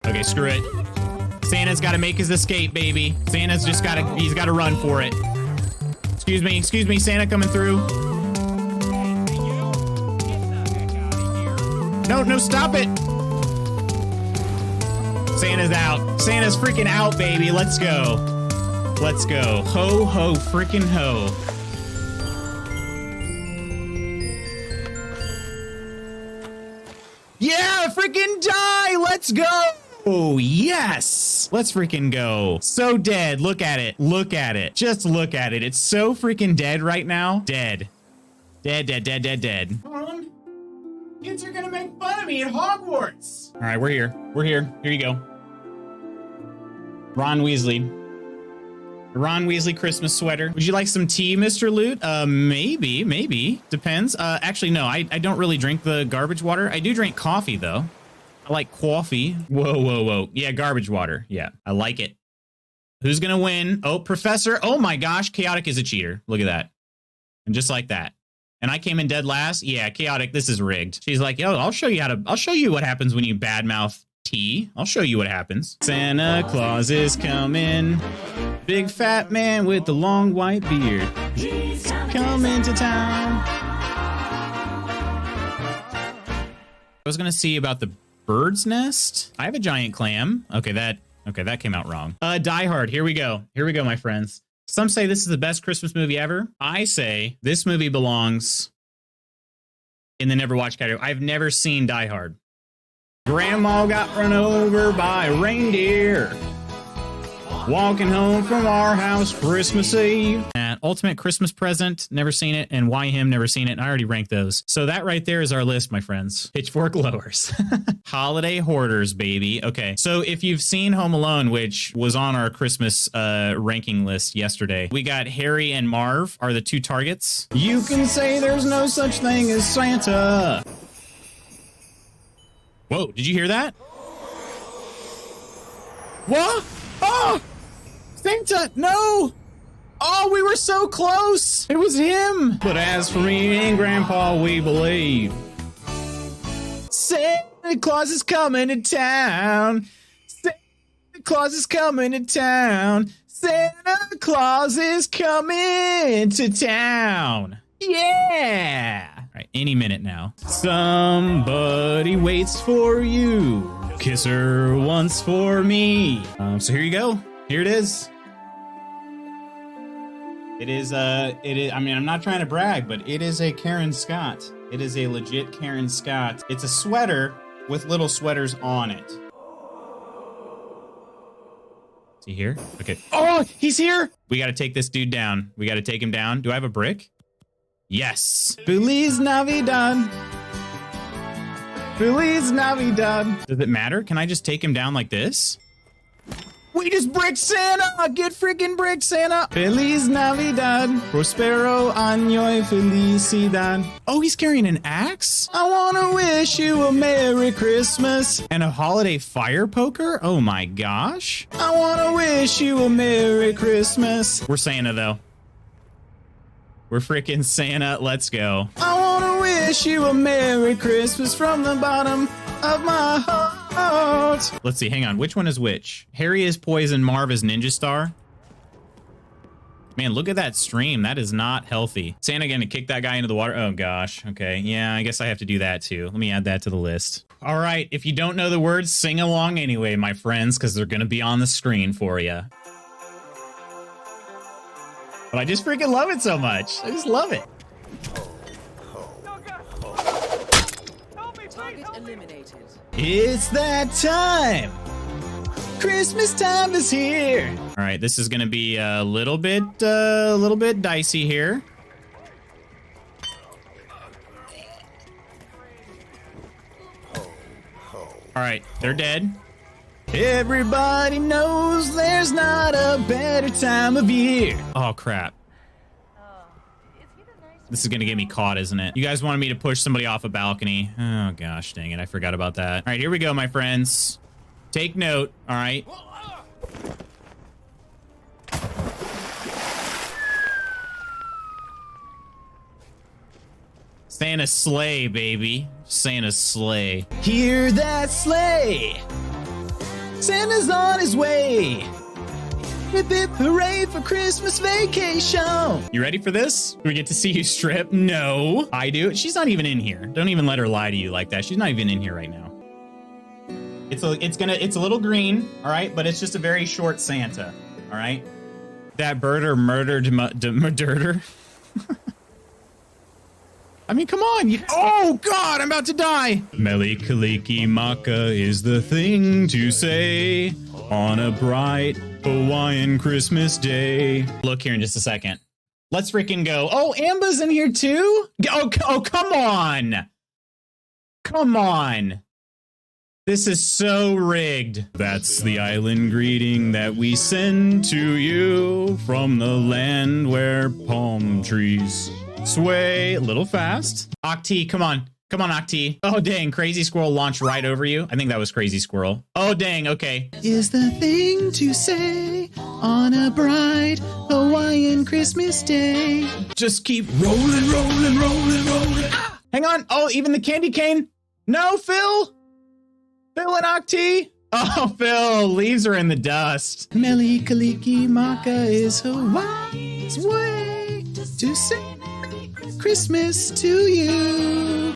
Okay, screw it. Santa's got to make his escape, baby. Santa's just got to, he's got to run for it. Excuse me, Santa coming through. No, stop it. Santa's out. Santa's freaking out, baby. Let's go. Let's go. Ho, ho, freaking ho. Yeah, freaking die. Let's go. Oh, yes. Let's freaking go. So dead. Look at it. Look at it. Just look at it. It's so freaking dead right now. Dead. Dead. Kids are gonna make fun of me at Hogwarts. All right, we're here. Here you go. Ron Weasley. Ron Weasley Christmas sweater. Would you like some tea, Mr. Loot? Maybe. Depends. Actually, no, I don't really drink the garbage water. I do drink coffee, though. I like coffee. Whoa. Yeah, garbage water. Yeah, I like it. Who's gonna win? Oh, Professor. Oh my gosh, Chaotic is a cheater. Look at that. And just like that. And I came in dead last. Yeah, Chaotic, this is rigged. She's like, yo, I'll show you what happens when you badmouth tea. I'll show you what happens. Santa Claus is coming. Big fat man with the long white beard. He's coming to town. I was gonna see about the bird's nest. I have a giant clam. Okay, that came out wrong. Die Hard. Here we go, my friends. Some say this is the best Christmas movie ever. I say this movie belongs in the never watched category. I've never seen Die Hard. Grandma got run over by a reindeer walking home from our house Christmas Eve. Ultimate Christmas Present, never seen it, and Why Him, never seen it, and I already ranked those. So that right there is our list, my friends. Pitchfork lowers. Holiday Hoarders, baby. Okay, so if you've seen Home Alone, which was on our Christmas ranking list yesterday, we got Harry and Marv are the two targets. You can say there's no such thing as Santa. Whoa, did you hear that? What? Oh! Santa, no! Oh, we were so close! It was him! But as for me and Grandpa, we believe Santa Claus is coming to town. Santa Claus is coming to town. Santa Claus is coming to town. Yeah! All right, any minute now. Somebody waits for you. Kiss her once for me. So here you go. Here it is. It is, I mean, I'm not trying to brag, but it is a Karen Scott. It is a legit Karen Scott. It's a sweater with little sweaters on it. Is he here? Okay. Oh, he's here. We got to take this dude down. We got to take him down. Do I have a brick? Yes. Feliz Navidad. Feliz Navidad. Does it matter? Can I just take him down like this? We just bricked Santa! Get freaking bricked, Santa! Feliz Navidad, Prospero año y felicidad. Oh, he's carrying an axe? I wanna wish you a Merry Christmas. And a holiday fire poker? Oh my gosh. I wanna wish you a Merry Christmas. We're Santa, though. We're freaking Santa. Let's go. I wanna wish you a Merry Christmas from the bottom of my heart. Let's see, hang on. Which one is which? Harry is Poison, Marv is Ninja Star. Man, look at that stream. That is not healthy. Santa gonna kick that guy into the water. Oh gosh. Okay, yeah, I guess I have to do that too. Let me add that to the list. All right, if you don't know the words, sing along anyway, my friends, because they're gonna be on the screen for you. But I just freaking love it so much. I just love it. Target eliminated. It's that time. Christmas time is here. All right, this is gonna be a little bit dicey here. All right, they're dead. Everybody knows there's not a better time of year. Oh, crap. This is going to get me caught, isn't it? You guys wanted me to push somebody off a balcony. Oh, gosh, dang it. I forgot about that. All right, here we go, my friends. Take note, all right? Santa's sleigh, baby. Santa's sleigh. Hear that sleigh. Santa's on his way. Hip hip hooray for Christmas vacation. You ready for this? Do we get to see you strip? No. I do. She's not even in here. Don't even let her lie to you like that. She's not even in here right now. It's a little green, all right, but it's just a very short Santa, all right? That birder murdered murdered. I mean, come on. Oh, God, I'm about to die. Meli Kaliki Maka is the thing to say on a bright Hawaiian Christmas day. Look here in just a second. Let's freaking go. Oh, Amba's in here too? Oh, come on. Come on. This is so rigged. That's the island greeting that we send to you from the land where palm trees sway. A little fast. Octi, come on. Come on, Octi. Oh, dang. Crazy Squirrel launched right over you. I think that was Crazy Squirrel. Oh, dang. Okay. Is the thing to say on a bright Hawaiian Christmas day. Just keep rolling, rolling, rolling, rolling. Ah! Hang on. Oh, even the candy cane. No, Phil. Phil and Octi. Oh, Phil. Leaves are in the dust. Meli Kaliki Maka is Hawaii's way to say Christmas to you.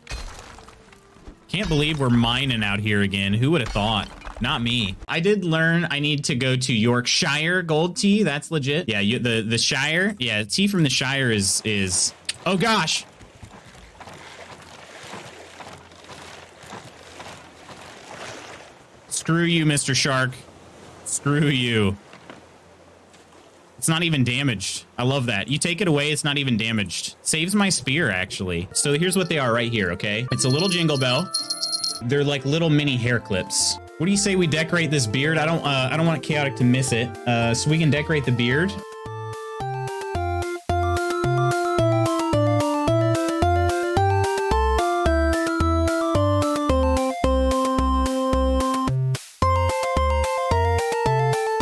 Can't believe we're mining out here again. Who would have thought? Not me. I did learn I need to go to Yorkshire gold tea. That's legit. Yeah, the Shire. Yeah, tea from the Shire is. Oh gosh. Screw you, Mr. Shark. Screw you. It's not even damaged. I love that. You take it away, it's not even damaged. Saves my spear, actually. So here's what they are right here, okay? It's a little jingle bell. They're like little mini hair clips. What do you say we decorate this beard? I don't want Chaotic to miss it. So we can decorate the beard.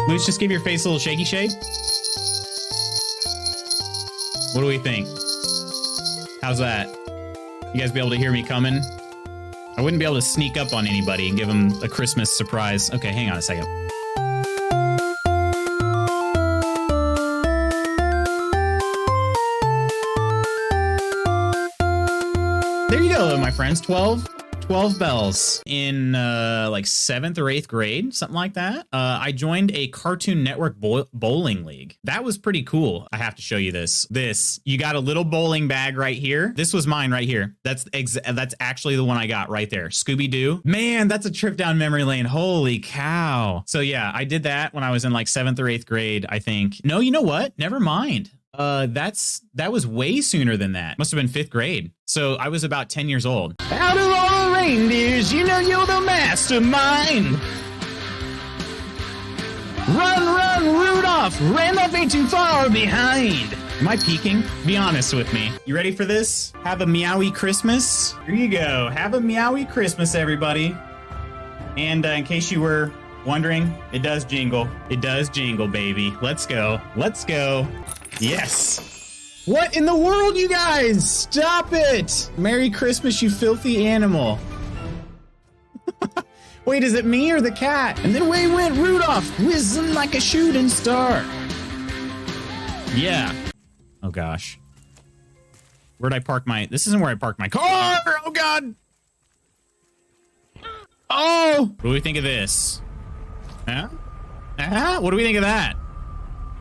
Let's just give your face a little shaky shake. What do we think? How's that? You guys be able to hear me coming? I wouldn't be able to sneak up on anybody and give them a Christmas surprise. Okay, hang on a second. There you go, my friends. 12 bells in like 7th or 8th grade, something like that. I joined a Cartoon Network bowling league. That was pretty cool. I have to show you this. You got a little bowling bag right here. This was mine right here. That's actually the one I got right there. Scooby-Doo. Man, that's a trip down memory lane. Holy cow. So yeah, I did that when I was in like 7th or 8th grade, I think. No, you know what? Never mind. That was way sooner than that. Must have been 5th grade. So I was about 10 years old. Out of all the reindeers, you know you're the mastermind. Run, Rudolph. Randolph ain't too far behind. Am I peeking? Be honest with me. You ready for this? Have a meowy Christmas. Here you go. Have a meowy Christmas, everybody. And in case you were wondering, it does jingle. It does jingle, baby. Let's go. Let's go. Yes. What in the world, you guys? Stop it. Merry Christmas, you filthy animal. Wait, is it me or the cat? And then away went Rudolph, whizzing like a shooting star. Yeah. Oh, gosh. Where'd I park my... This isn't where I parked my car. Oh, God. Oh. What do we think of this? Huh? What do we think of that?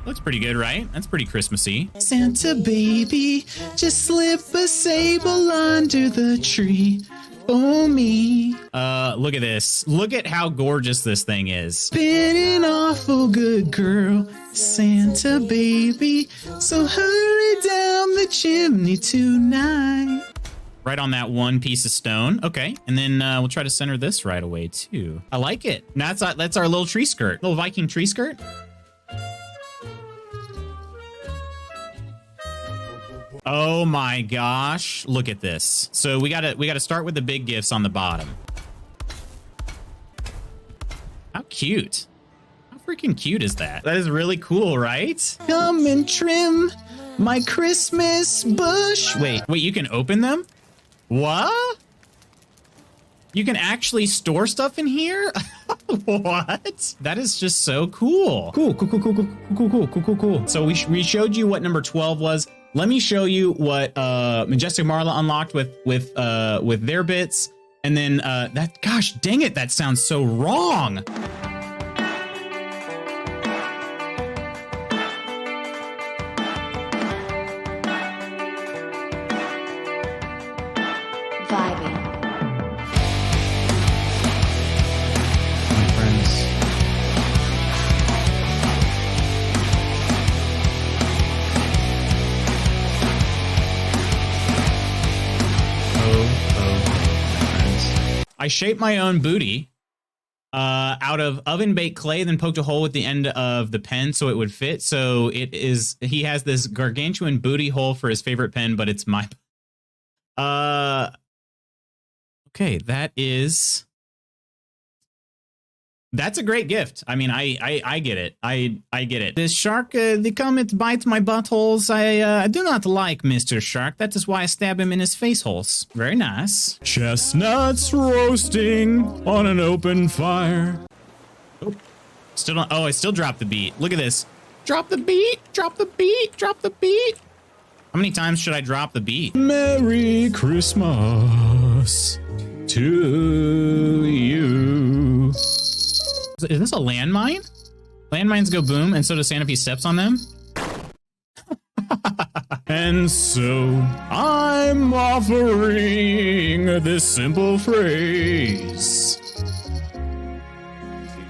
Looks pretty good, right? That's pretty Christmassy. Santa baby, just slip a sable under the tree for me. Look at this. Look at how gorgeous this thing is. Been an awful good girl, Santa baby. So hurry down the chimney tonight. Right on that one piece of stone. Okay, and then we'll try to center this right away too. I like it. That's our little tree skirt, little Viking tree skirt. Oh my gosh, look at this. So we gotta start with the big gifts on the bottom. How cute. How freaking cute is that? That is really cool, right? Come and trim my Christmas bush. Wait, you can open them? What? You can actually store stuff in here? What? That is just so cool. Cool. So we showed you what number 12 was. Let me show you what Majestic Marla unlocked with their bits. And then that, gosh dang it, that sounds so wrong. I shaped my own booty out of oven baked clay, then poked a hole with the end of the pen so it would fit. So he has this gargantuan booty hole for his favorite pen, but it's my. Okay, that's a great gift. I mean, I get it. I get it. This shark, they come, it bites my buttholes. I do not like Mr. Shark. That is why I stab him in his face holes. Very nice. Chestnuts roasting on an open fire. Oh, still don't. Oh, I still dropped the beat. Look at this. Drop the beat. Drop the beat. Drop the beat. How many times should I drop the beat? Merry Christmas to you. Is this a landmine? Landmines go boom, and so does Santa if he steps on them. And so I'm offering this simple phrase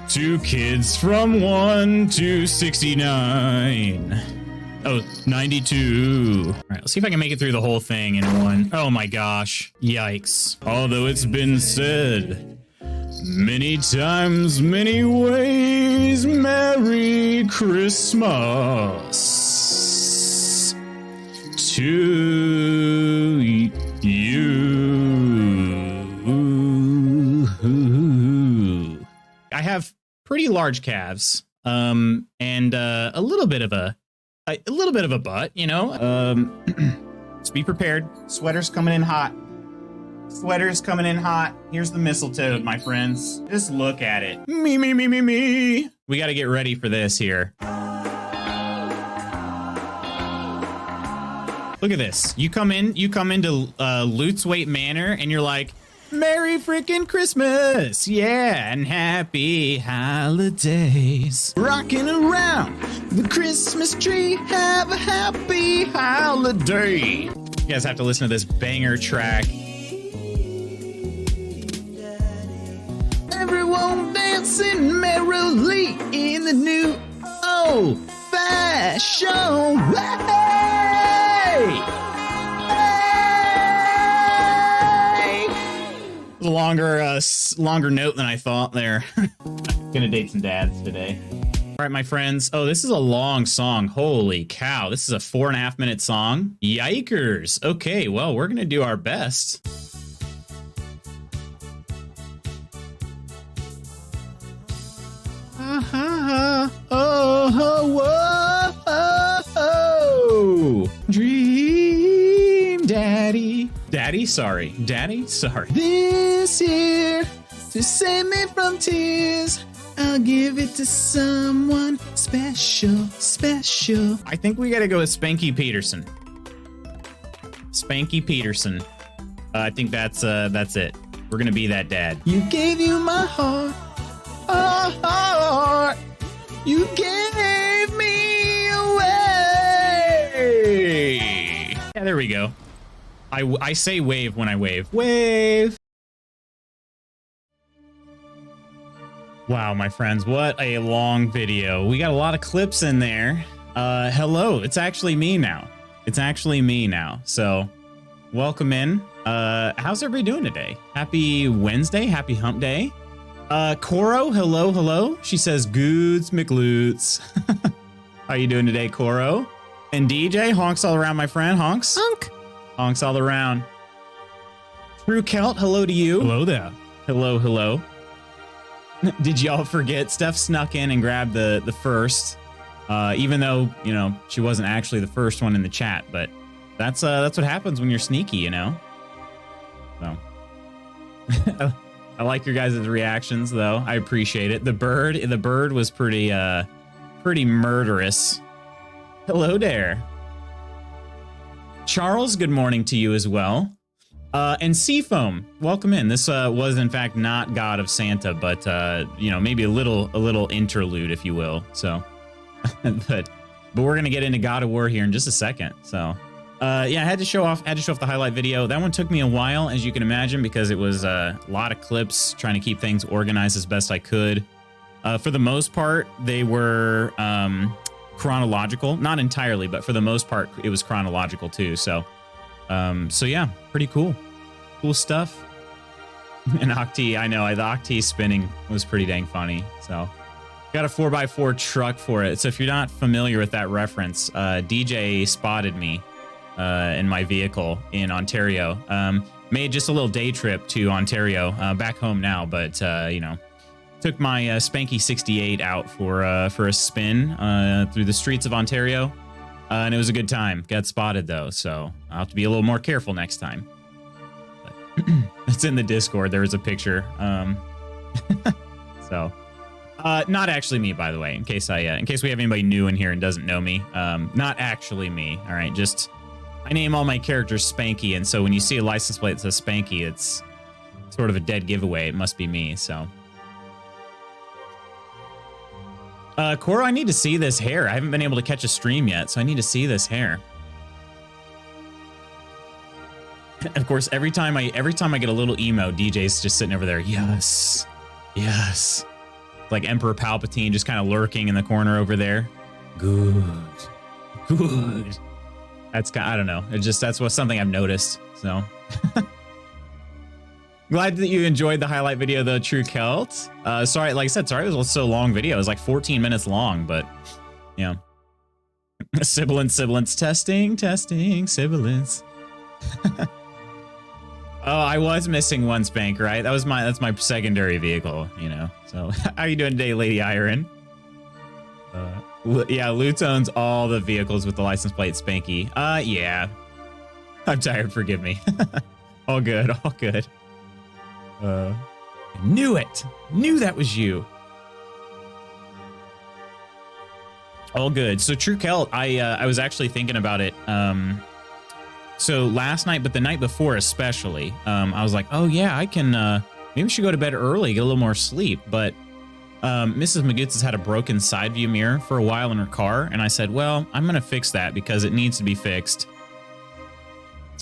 to kids from 1 to 69. Oh, 92. All right, let's see if I can make it through the whole thing in one. Oh my gosh. Yikes. Although it's been said many times, many ways, Merry Christmas to you. I have pretty large calves, and a little bit of a butt, you know. Just be prepared. Sweater's coming in hot. Sweater's coming in hot. Here's the mistletoe, my friends. Just look at it. Me. We got to get ready for this here. Look at this. You come into Loot's Weight Manor, and you're like, Merry freaking Christmas! Yeah, and happy holidays. Rocking around the Christmas tree. Have a happy holiday. You guys have to listen to this banger track. Everyone dancing merrily in the new old-fashioned way. A longer note than I thought there. Gonna date some dads today. All right, my friends. Oh, this is a long song. Holy cow. This is a 4.5 minute song. Yikers. Okay, well, we're gonna do our best. Dream Daddy. Daddy, sorry. This year, to save me from tears, I'll give it to someone special. I think we gotta go with Spanky Peterson. I think that's it. We're gonna be that dad. You gave you my heart. You gave me away. Yeah, there we go. I say wave when I wave. Wave. Wow, my friends, what a long video. We got a lot of clips in there. Hello, it's actually me now. So welcome in. How's everybody doing today? Happy Wednesday, happy hump day. Coro, hello. She says, Goods McLoots. How you doing today, Coro? And DJ, honks all around, my friend. Honks. Honks all around. True Celt, hello to you. Hello there. Hello. Did y'all forget? Steph snuck in and grabbed the first, even though, you know, she wasn't actually the first one in the chat, but that's what happens when you're sneaky, you know? So. I like your guys' reactions though. I appreciate it. The bird was pretty murderous. Hello there. Charles, good morning to you as well. And Seafoam, welcome in. This was in fact not God of Santa, but you know, maybe a little interlude, if you will. So, but we're gonna get into God of War here in just a second. So, yeah, I had to show off the highlight video. That one took me a while, as you can imagine, because it was a lot of clips, trying to keep things organized as best I could. For the most part, they were chronological, not entirely, but for the most part, it was chronological too. So, so yeah, pretty cool stuff. And Octi, I know the Octi spinning was pretty dang funny. So, got a 4x4 truck for it. So if you're not familiar with that reference, DJ spotted me in my vehicle in Ontario. Made just a little day trip to Ontario, back home now, but you know, took my Spanky 68 out for a spin through the streets of Ontario, and it was a good time. Got spotted though, so I'll have to be a little more careful next time. But it's in the Discord. There was a picture. So, not actually me, by the way. In case we have anybody new in here and doesn't know me, not actually me. All right, just I name all my characters Spanky, and so when you see a license plate that says Spanky, it's sort of a dead giveaway. It must be me. So. Cora, I need to see this hair. I haven't been able to catch a stream yet, so I need to see this hair. Of course, every time I get a little emo, DJ's just sitting over there. Yes, yes. Like Emperor Palpatine, just kind of lurking in the corner over there. Good. That's I don't know. That's something I've noticed. So. Glad that you enjoyed the highlight video, though, True Celt. Sorry, like I said, sorry it was so long video. It was like 14 minutes long, but, yeah. Sibilance, testing, sibilance. Oh, I was missing one Spank, right? That's my secondary vehicle, you know. So, how you doing today, Lady Iron? Yeah, Lutz owns all the vehicles with the license plate Spanky. Yeah. I'm tired, forgive me. All good. I knew it. Knew that was you. All good. So True Celt, I was actually thinking about it. So last night, but the night before especially, I was like, oh yeah, I can maybe we should go to bed early, get a little more sleep. But Mrs. Magoots has had a broken side view mirror for a while in her car, and I said, well, I'm gonna fix that because it needs to be fixed.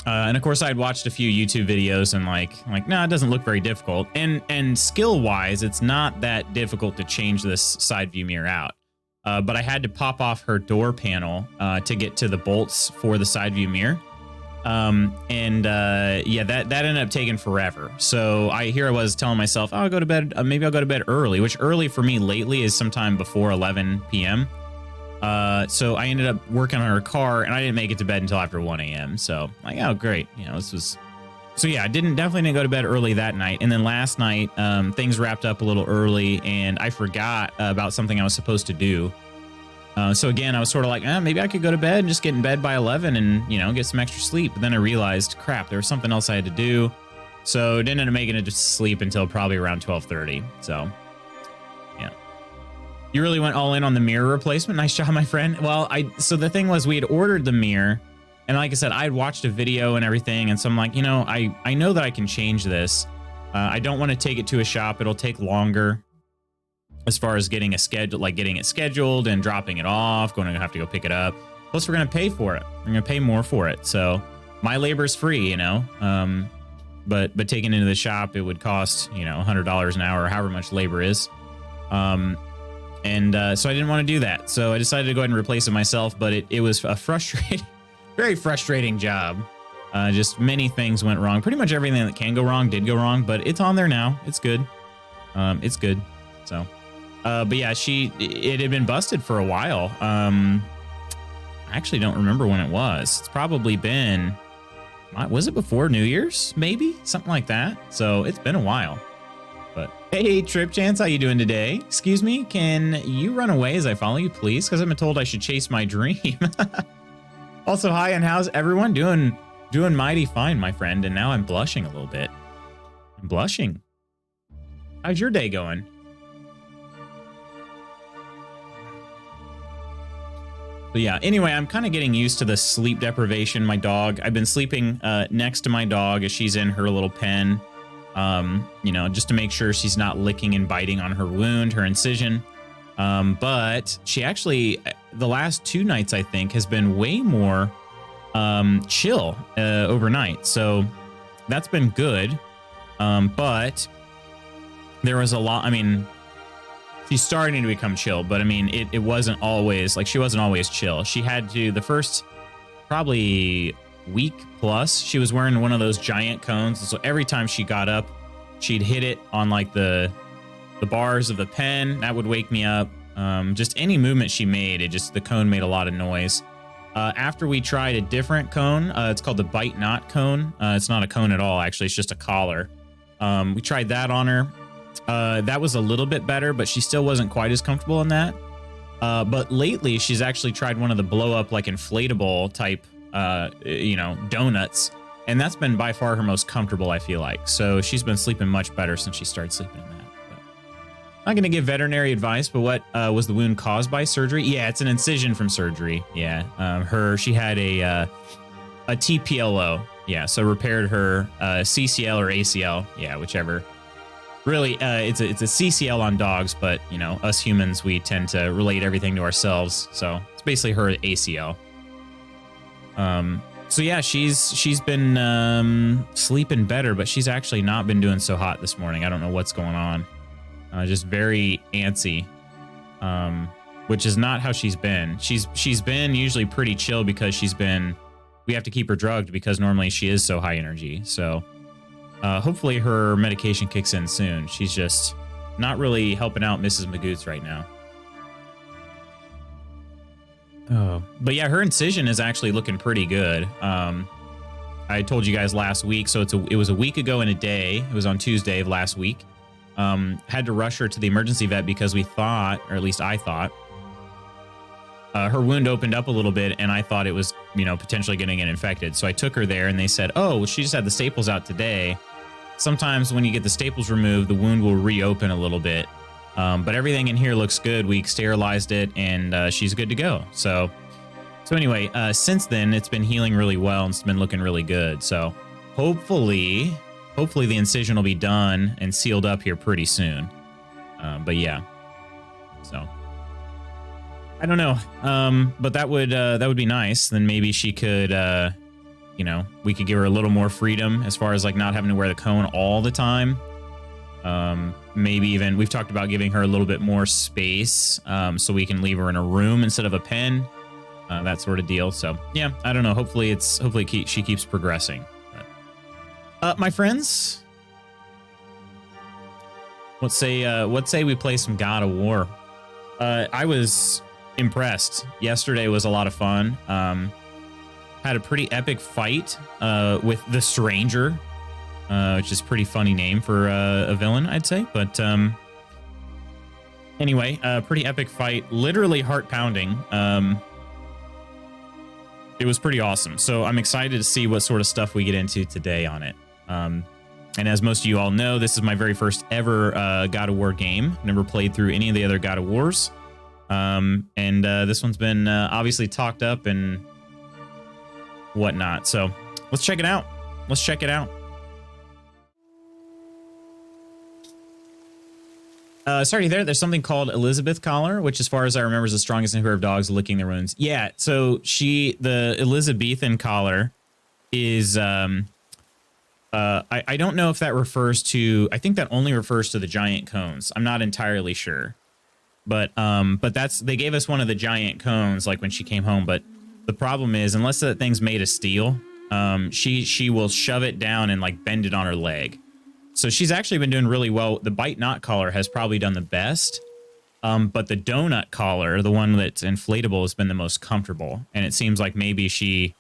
And of course, I'd watched a few YouTube videos and like, no, it doesn't look very difficult. And skill-wise, it's not that difficult to change this side view mirror out. But I had to pop off her door panel to get to the bolts for the side view mirror. Yeah, that ended up taking forever. So I was telling myself, oh, I'll go to bed. Maybe I'll go to bed early, which early for me lately is sometime before 11 p.m. So I ended up working on her car, and I didn't make it to bed until after 1 a.m. So like, oh, great. You know, so yeah, I definitely didn't go to bed early that night. And then last night, things wrapped up a little early, and I forgot about something I was supposed to do. So again, I was sort of like, maybe I could go to bed and just get in bed by 11 and, you know, get some extra sleep. But then I realized, crap, there was something else I had to do. So didn't end up making it to sleep until probably around 12:30. So yeah. You really went all in on the mirror replacement. Nice job, my friend. Well, so the thing was, we had ordered the mirror, and like I said, I had watched a video and everything, and so I'm like, you know, I know that I can change this. I don't want to take it to a shop. It'll take longer as far as getting it scheduled and dropping it off, going to have to go pick it up. Plus, we're going to pay for it. We're going to pay more for it. So my labor is free, you know, but taking it into the shop, it would cost, you know, $100 an hour, or however much labor is. So I didn't want to do that. So I decided to go ahead and replace it myself, but it was a frustrating, very frustrating job. Just many things went wrong. Pretty much everything that can go wrong did go wrong, but it's on there now. It's good. It's good. So, but yeah, it had been busted for a while. I actually don't remember when it was. It's probably been, was it before New Year's? Maybe something like that. So it's been a while. But hey, Trip Chance, how you doing today? Excuse me, can you run away as I follow you, please? Because I've been told I should chase my dream. Also, hi, and how's everyone doing mighty fine, my friend. And now I'm blushing a little bit. I'm blushing. How's your day going? But yeah, anyway, I'm kind of getting used to the sleep deprivation. My dog, I've been sleeping next to my dog as she's in her little pen, you know, just to make sure she's not licking and biting on her wound, her incision. But she actually, the last 2 nights, I think, has been way more chill overnight. So that's been good. But there was a lot, I mean, she's starting to become chill, but I mean, it wasn't always, like, she wasn't always chill. She had to, the first probably week plus, she was wearing one of those giant cones. So every time she got up, she'd hit it on like the bars of the pen. That would wake me up. Just any movement she made, the cone made a lot of noise. After we tried a different cone, it's called the Bite Not cone. It's not a cone at all, actually. It's just a collar. We tried that on her. That was a little bit better, but she still wasn't quite as comfortable in that. But lately, she's actually tried one of the blow up, like, inflatable type, you know, donuts. And that's been by far her most comfortable, I feel like. So she's been sleeping much better since she started sleeping in that. But I'm not going to give veterinary advice, but what was the wound caused by surgery? Yeah, it's an incision from surgery. Yeah. She had a TPLO. Yeah, so repaired her CCL or ACL. Yeah, whichever. Really, it's a CCL on dogs, but, you know, us humans, we tend to relate everything to ourselves. So it's basically her ACL. So yeah, she's been sleeping better, but she's actually not been doing so hot this morning. I don't know what's going on. Just very antsy, which is not how she's been. She's been usually pretty chill because we have to keep her drugged because normally she is so high energy. So hopefully her medication kicks in soon. She's just not really helping out Mrs. Magoots right now. Oh, but yeah, her incision is actually looking pretty good. I told you guys last week, so it was a week ago in a day. It was on Tuesday of last week. Had to rush her to the emergency vet because we thought, or at least I thought, her wound opened up a little bit, and I thought it was, you know, potentially getting it infected. So I took her there, and they said, oh, well, she just had the staples out today. Sometimes when you get the staples removed, the wound will reopen a little bit. But everything in here looks good. We sterilized it, and she's good to go. So anyway, since then, it's been healing really well, and it's been looking really good. So hopefully the incision will be done and sealed up here pretty soon. But yeah, so I don't know. But that would be nice. Then maybe she could, you know, we could give her a little more freedom as far as like not having to wear the cone all the time. Maybe even we've talked about giving her a little bit more space, so we can leave her in a room instead of a pen, that sort of deal. So yeah, I don't know. Hopefully she keeps progressing. My friends, let's say we play some God of War. I was impressed. Yesterday was a lot of fun. Had a pretty epic fight with the Stranger, which is a pretty funny name for a villain, I'd say. But anyway, pretty epic fight, literally heart-pounding. It was pretty awesome. So I'm excited to see what sort of stuff we get into today on it. And as most of you all know, this is my very first ever God of War game. Never played through any of the other God of Wars. And this one's been obviously talked up and whatnot. So let's check it out. Let's check it out. Sorry, there's something called Elizabeth Collar, which as far as I remember is the strongest inhibitor of dogs licking their wounds. Yeah, so the Elizabethan collar is, I don't know if that refers to, I think that only refers to the giant cones. I'm not entirely sure. But they gave us one of the giant cones, like when she came home. But the problem is, unless that thing's made of steel, she will shove it down and like bend it on her leg. So she's actually been doing really well. The Bite Not collar has probably done the best. But the donut collar, the one that's inflatable, has been the most comfortable. And it seems like maybe she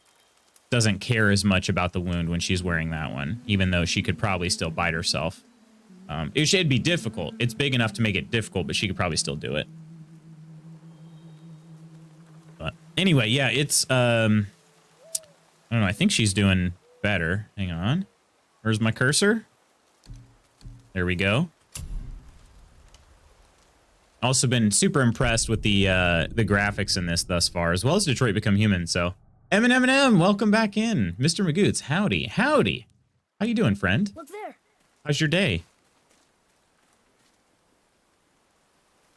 doesn't care as much about the wound when she's wearing that one, even though she could probably still bite herself. It'd be difficult. It's big enough to make it difficult, but she could probably still do it. But anyway, yeah, it's, I don't know. I think she's doing better. Hang on. Where's my cursor? There we go. Also been super impressed with the graphics in this thus far, as well as Detroit Become Human. So, M, welcome back in. Mr. Magoots, howdy. Howdy. How you doing, friend? Look there. How's your day?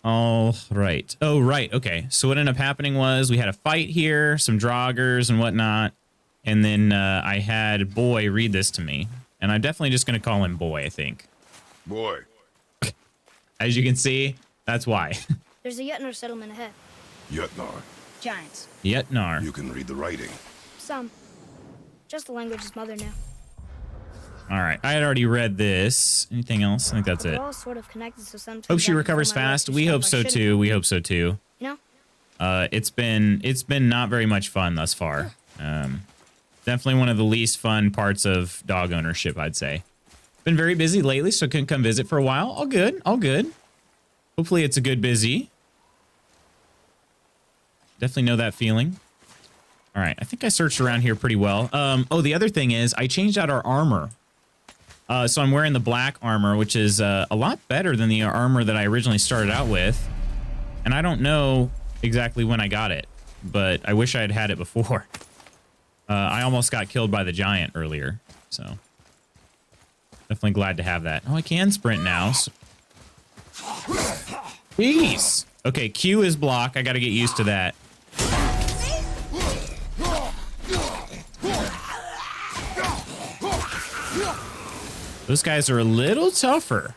All right. Oh, right. Okay. So what ended up happening was we had a fight here, some draugrs and whatnot. And then I had Boy read this to me. And I'm definitely just going to call him Boy, I think. Boy. As you can see, that's why. There's a Yetnar settlement ahead. Yetnar. Giants. Yetnar. You can read the writing. Some. Just the language his mother knew. All right. I had already read this. Anything else? I think that's We're it. all sort of connected, so sometimes Hope she I can recovers find my way fast. through We stuff hope I so shouldn't. too. We hope so too. You know? It's been not very much fun thus far. Definitely one of the least fun parts of dog ownership, I'd say. Been very busy lately, so couldn't come visit for a while. All good. All good. Hopefully it's a good busy. Definitely know that feeling. All right. I think I searched around here pretty well. Oh, the other thing is I changed out our armor. So I'm wearing the black armor, which is a lot better than the armor that I originally started out with. And I don't know exactly when I got it, but I wish I had had it before. I almost got killed by the giant earlier, so definitely glad to have that. Oh, I can sprint now. So... Jeez. Okay, Q is block. I got to get used to that. Those guys are a little tougher.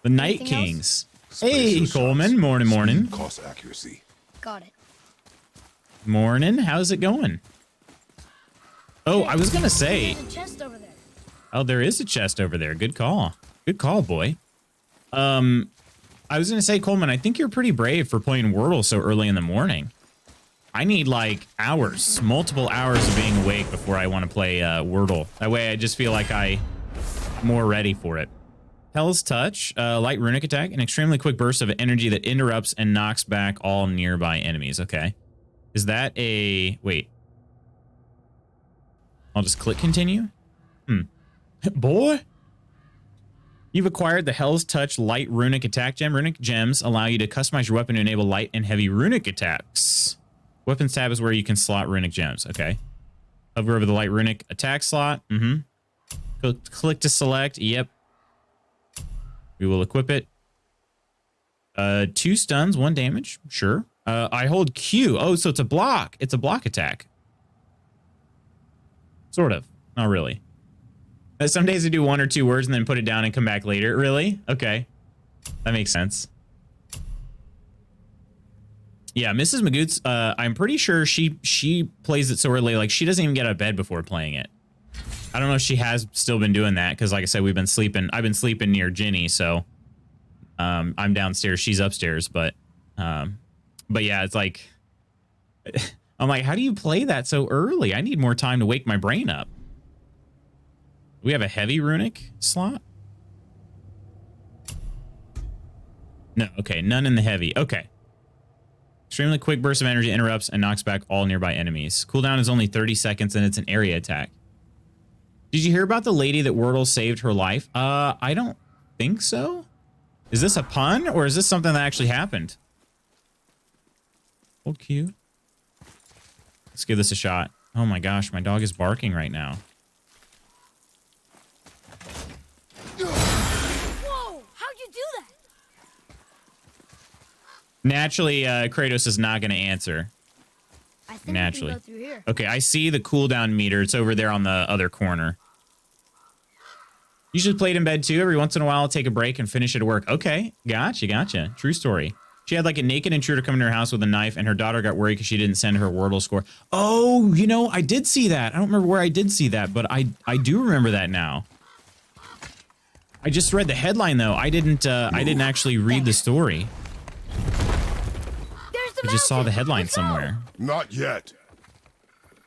The Night Anything Kings. else? Hey, Coleman. Morning, morning. Cost accuracy. Got it. Morning. How's it going? Oh, I was going to say... There's a chest over there. Oh, there is a chest over there. Good call. Good call, boy. I was going to say, Coleman, I think you're pretty brave for playing Wordle so early in the morning. I need, like, hours, multiple hours of being awake before I want to play Wordle. That way I just feel like I'm more ready for it. Hell's Touch, light runic attack, an extremely quick burst of energy that interrupts and knocks back all nearby enemies. Okay. Is that a... Wait. I'll just click continue. Boy. You've acquired the Hell's Touch light runic attack gem. Runic gems allow you to customize your weapon to enable light and heavy runic attacks. Weapons tab is where you can slot runic gems. Okay. Hover over the light runic attack slot. Click to select. Yep. We will equip it. 2 stuns, 1 damage. Sure. I hold Q. Oh, so it's a block. It's a block attack. Sort of. Not really. Some days I do 1 or 2 words and then put it down and come back later. Really? Okay. That makes sense. Yeah, Mrs. Magoots, I'm pretty sure she plays it so early, like she doesn't even get out of bed before playing it. I don't know if she has still been doing that, because like I said, I've been sleeping near Ginny, so I'm downstairs, she's upstairs, but yeah, it's like I'm like, how do you play that so early? I need more time to wake my brain up. We have a heavy runic slot? No, okay, none in the heavy. Okay. Extremely quick burst of energy interrupts and knocks back all nearby enemies. Cooldown is only 30 seconds and it's an area attack. Did you hear about the lady that Wordle saved her life? I don't think so. Is this a pun or is this something that actually happened? Hold Q. Let's give this a shot. Oh my gosh, my dog is barking right now. Whoa! How'd you do that? Naturally, Kratos is not going to answer. I think Naturally. we can go through here. Okay, I see the cooldown meter. It's over there on the other corner. You should play it in bed too. Every once in a while, I'll take a break and finish it at work. Okay, gotcha. True story. She had like a naked intruder come into her house with a knife, and her daughter got worried because she didn't send her Wordle score. Oh, you know, I did see that. I don't remember where I did see that, but I do remember that now. I just read the headline though. I didn't actually read the story. I just saw the headline somewhere. Not yet.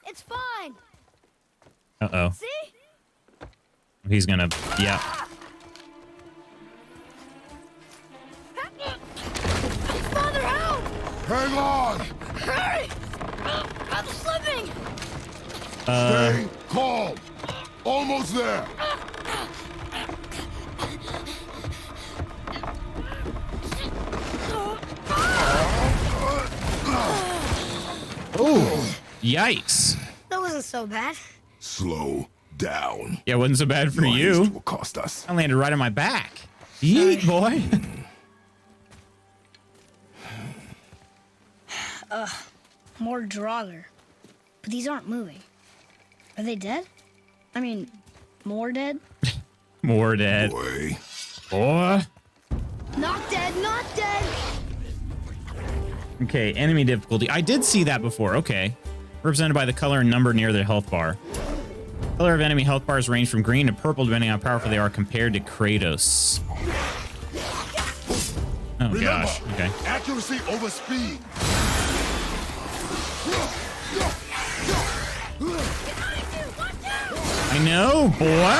It's fine. Uh-oh. See? He's gonna, yeah. Father, help! Hang on. Hurry! I'm slipping! Stay calm. Almost there. Oh, yikes. That wasn't so bad. Slow down. Yeah, it wasn't so bad for Lions you. will cost us. I landed right on my back. Yeet, boy. More Draugr. But these aren't moving. Are they dead? I mean, more dead? More dead. Boy. Boy. Not dead, not dead! Okay, enemy difficulty. I did see that before. Okay. Represented by the color and number near the health bar. Color of enemy health bars range from green to purple depending on how powerful they are compared to Kratos. Oh gosh. Okay. Accuracy over speed. I know, boy.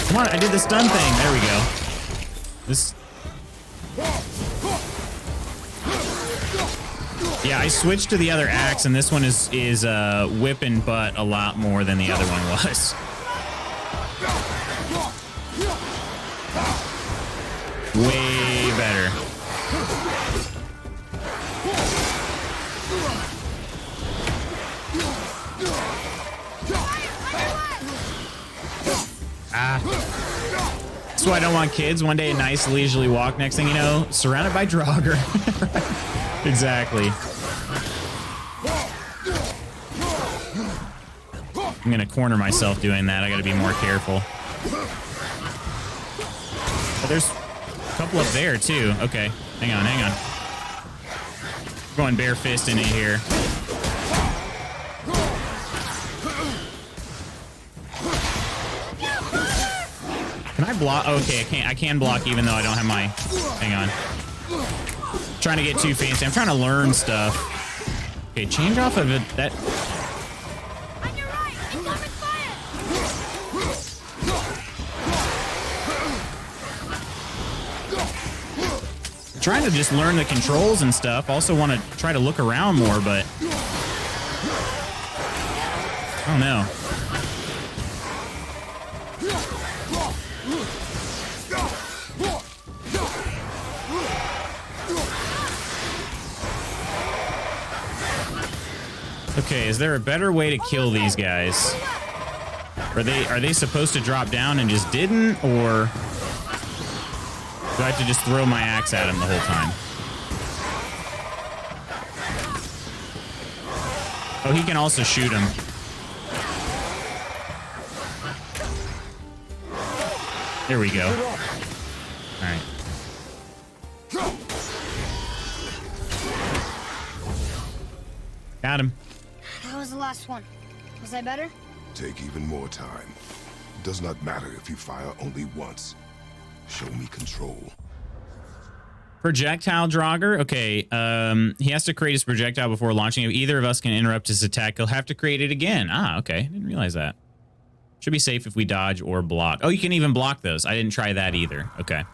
Come on, I did the stun thing. There we go. This. Yeah, I switched to the other axe, and this one is whipping butt a lot more than the other one was. Way better. That's why I don't want kids. One day a nice leisurely walk. Next thing you know, surrounded by Draugr. Exactly. I'm gonna corner myself doing that. I gotta be more careful. Oh, there's a couple up there too. Okay, hang on, hang on. Going bare fist in it here. Can I block? Okay, I can block even though I don't have my. Hang on. Trying to get too fancy. I'm trying to learn stuff. Okay, change off of it. That. On your right! Incoming fire! Trying to just learn the controls and stuff. Also want to try to look around more, but I don't know. Okay, is there a better way to kill these guys? Are they supposed to drop down and just didn't, or do I have to just throw my axe at him the whole time? Oh, he can also shoot him. There we go. All right. Got him. That was the last one. Was I better? Take even more time. It does not matter if you fire only once. Show me control. Projectile Draugr. Okay, he has to create his projectile before launching. If either of us can interrupt his attack, he'll have to create it again. Ah, okay. Didn't realize that. Should be safe if we dodge or block. Oh, you can even block those. I didn't try that either. Okay.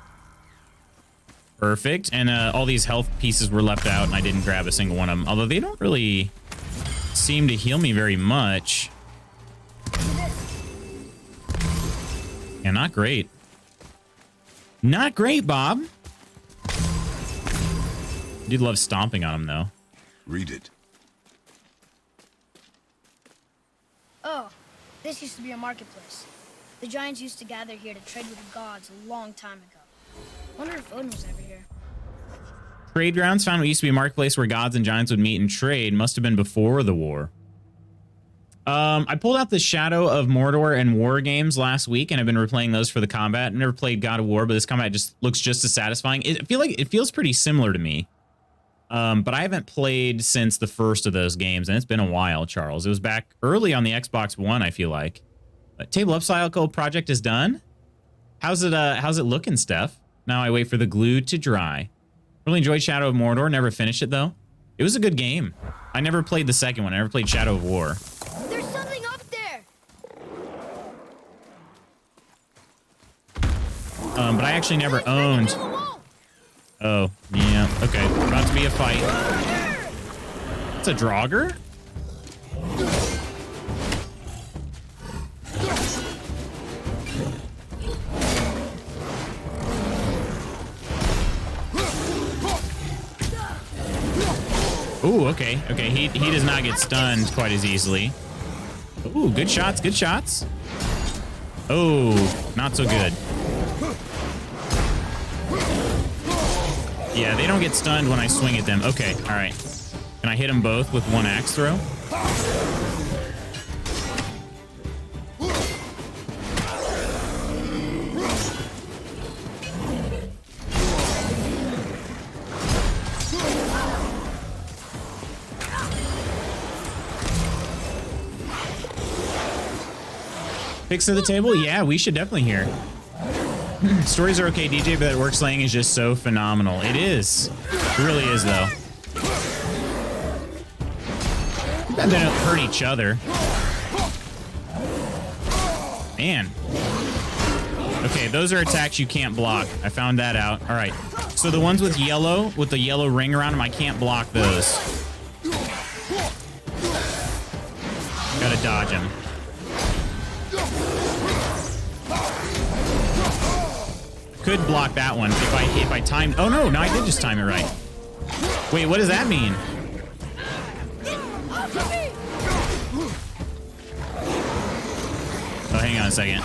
Perfect. And all these health pieces were left out, and I didn't grab a single one of them. Although they don't really seem to heal me very much. Yeah, not great. Not great, Bob. I do love stomping on him, though. Read it. Oh, this used to be a marketplace. The giants used to gather here to trade with the gods a long time ago. Wonder if Odin was ever here. Trade grounds found what used to be a marketplace where gods and giants would meet and trade. Must have been before the war. I pulled out the Shadow of Mordor and War games last week, and I've been replaying those for the combat. I've never played God of War, but this combat just looks just as satisfying. I feel like it feels pretty similar to me. But I haven't played since the first of those games, and it's been a while, Charles. It was back early on the Xbox One, I feel like. Table Up Cycle project is done. How's it looking, Steph? Now I wait for the glue to dry. Really enjoyed Shadow of Mordor. Never finished it, though. It was a good game. I never played the second one. I never played Shadow of War. There's something up there! But I actually never owned... Oh, yeah. Okay. About to be a fight. It's a Draugr? Ooh, okay. Okay, he does not get stunned quite as easily. Ooh, good shots, good shots. Oh, not so good. Yeah, they don't get stunned when I swing at them. Okay, all right. Can I hit them both with one axe throw? Picks to the table? Yeah, we should definitely hear. Stories are okay, DJ, but that work slaying is just so phenomenal. It is. It really is, though. They don't hurt each other. Man. Okay, those are attacks you can't block. I found that out. All right. So the ones with the yellow ring around them, I can't block those. Gotta dodge them. Could block that one if I timed. Oh no, I did just time it right. Wait, what does that mean? Oh, hang on a second.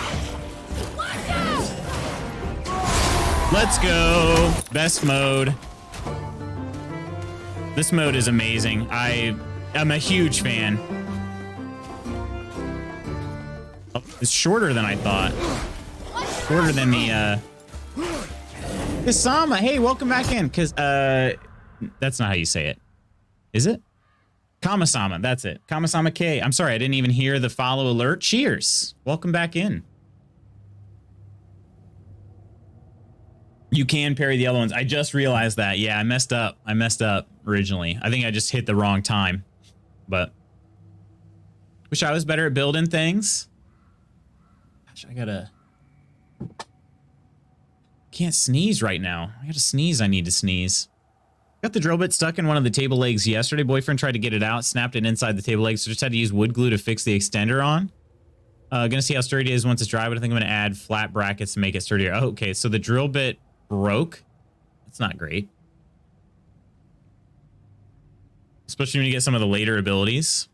Let's go. Best mode. This mode is amazing. I'm a huge fan. Oh, it's shorter than I thought. Shorter than the Kasama, hey, welcome back in. Cause that's not how you say it. Is it? Kamasama, that's it. Kamasama K. I'm sorry, I didn't even hear the follow alert. Cheers. Welcome back in. You can parry the other ones. I just realized that. Yeah, I messed up. I messed up originally. I think I just hit the wrong time. But wish I was better at building things. Gosh, can't sneeze right now. I gotta sneeze. I need to sneeze. Got the drill bit stuck in one of the table legs yesterday. Boyfriend tried to get it out, snapped it inside the table leg, so just had to use wood glue to fix the extender on. Gonna see how sturdy it is once it's dry, but I think I'm gonna add flat brackets to make it sturdier. Oh, okay, so the drill bit broke. That's not great. Especially when you get some of the later abilities.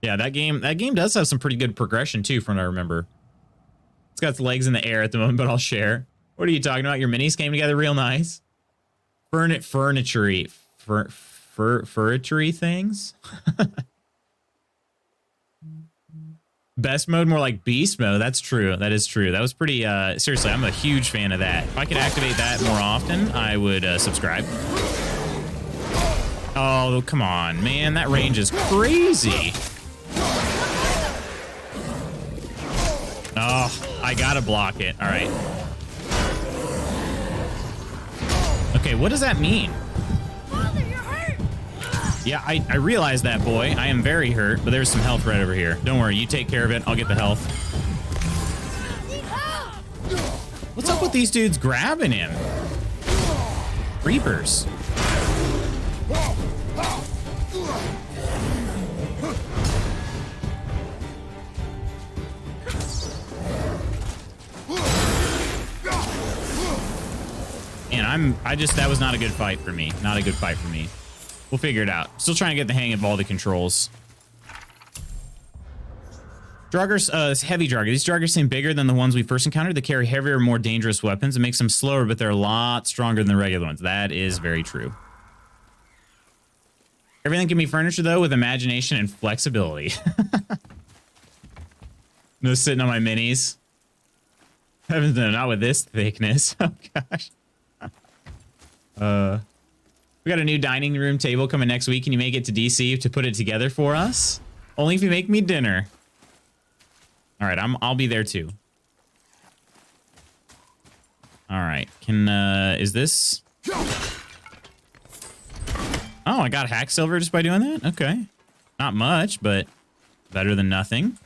Yeah, that game does have some pretty good progression too, from what I remember. It's got its legs in the air at the moment, but I'll share. What are you talking about? Your minis came together real nice. Furniture things. Best mode, more like beast mode. That's true. That is true. That was pretty, seriously, I'm a huge fan of that. If I could activate that more often, I would subscribe. Oh, come on, man. That range is crazy. Oh, I gotta block it. All right. Okay, what does that mean? Father, you're hurt. Yeah, I realize that, boy. I am very hurt, but there's some health right over here. Don't worry, you take care of it. I'll get the health. What's up with these dudes grabbing him? Reapers. And that was not a good fight for me. Not a good fight for me. We'll figure it out. Still trying to get the hang of all the controls. Draugrs, heavy Draugr. These Draugrs seem bigger than the ones we first encountered. They carry heavier, more dangerous weapons. It makes them slower, but they're a lot stronger than the regular ones. That is very true. Everything can be furniture, though, with imagination and flexibility. No sitting on my minis. Heavens no, not with this thickness. Oh, gosh. We got a new dining room table coming next week. Can you make it to DC to put it together for us? Only if you make me dinner. All right, I'll be there too. All right, is this? Oh, I got hack silver just by doing that? Okay. Not much, but better than nothing.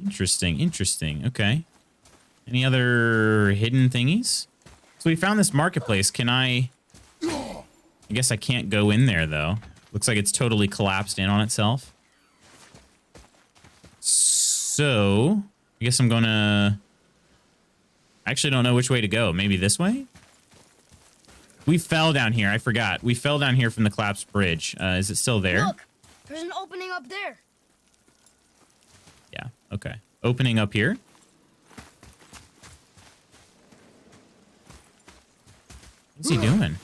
Interesting, interesting. Okay. Any other hidden thingies? So we found this marketplace. Can I guess I can't go in there, though. Looks like it's totally collapsed in on itself. So, I guess I'm gonna... I actually don't know which way to go. Maybe this way? We fell down here. I forgot. We fell down here from the collapsed bridge. Is it still there? Look, there's an opening up there. Yeah. Okay. Opening up here. What's he doing?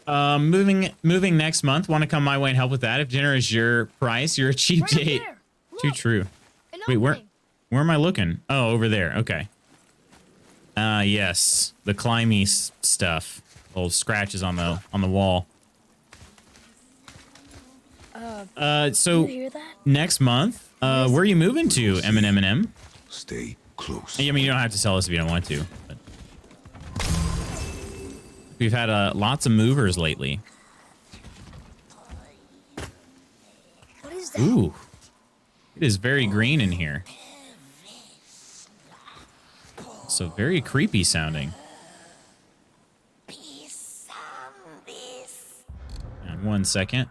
Moving next month. Want to come my way and help with that? If dinner is your price, you're a cheap Right up date. there. Too Look, true. an Wait, where opening. am I looking? Oh, over there. Okay. Yes, the climby stuff. Little scratches on the wall. So You hear that? next month, where are you moving to, M&M? Stay close. I mean, you don't have to tell us if you don't want to. But we've had lots of movers lately. What is that? Ooh, it is very green in here. So very creepy sounding. And 1 second.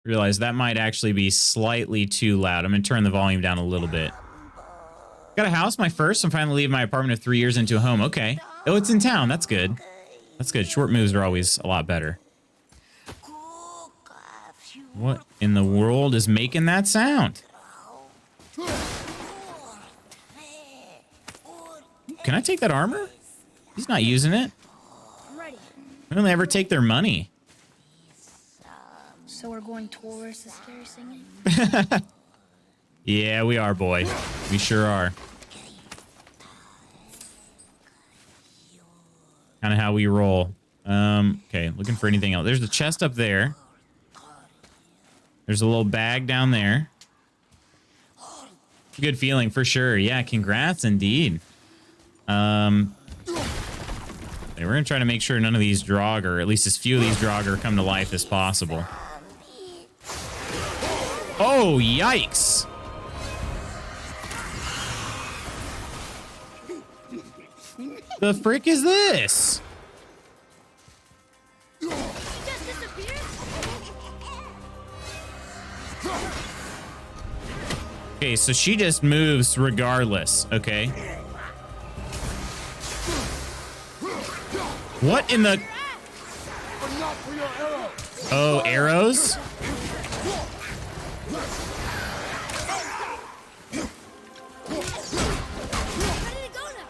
Realize that might actually be slightly too loud. I'm gonna turn the volume down a little bit. Got a house, my first. I'm finally leaving my apartment of 3 years into a home. Okay. Oh, it's in town. That's good. That's good. Short moves are always a lot better. What in the world is making that sound? Can I take that armor? He's not using it. I'm ready. I don't ever take their money. So we're going towards the scary singing? Yeah, we are, boy. We sure are. Kind of how we roll. Okay, looking for anything else. There's the chest up there. There's a little bag down there. Good feeling for sure. Yeah, congrats indeed. We're gonna try to make sure none of these Draugr, at least as few of these Draugr, come to life as possible. Oh, yikes! The frick is this? He just disappeared? Okay, so she just moves regardless, okay? What in the... Oh, arrows? Where did it go now?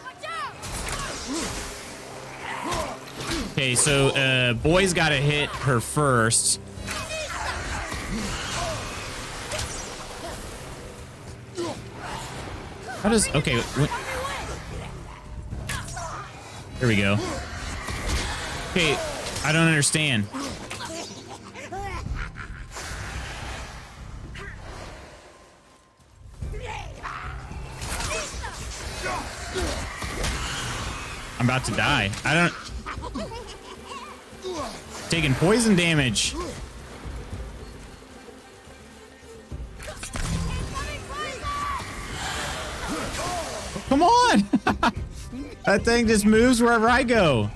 Watch out! Okay, so boy's got to hit her first. How does... Okay, there we go. Okay, I don't understand. I'm about to die. I don't... Taking poison damage. Come on! That thing just moves wherever I go.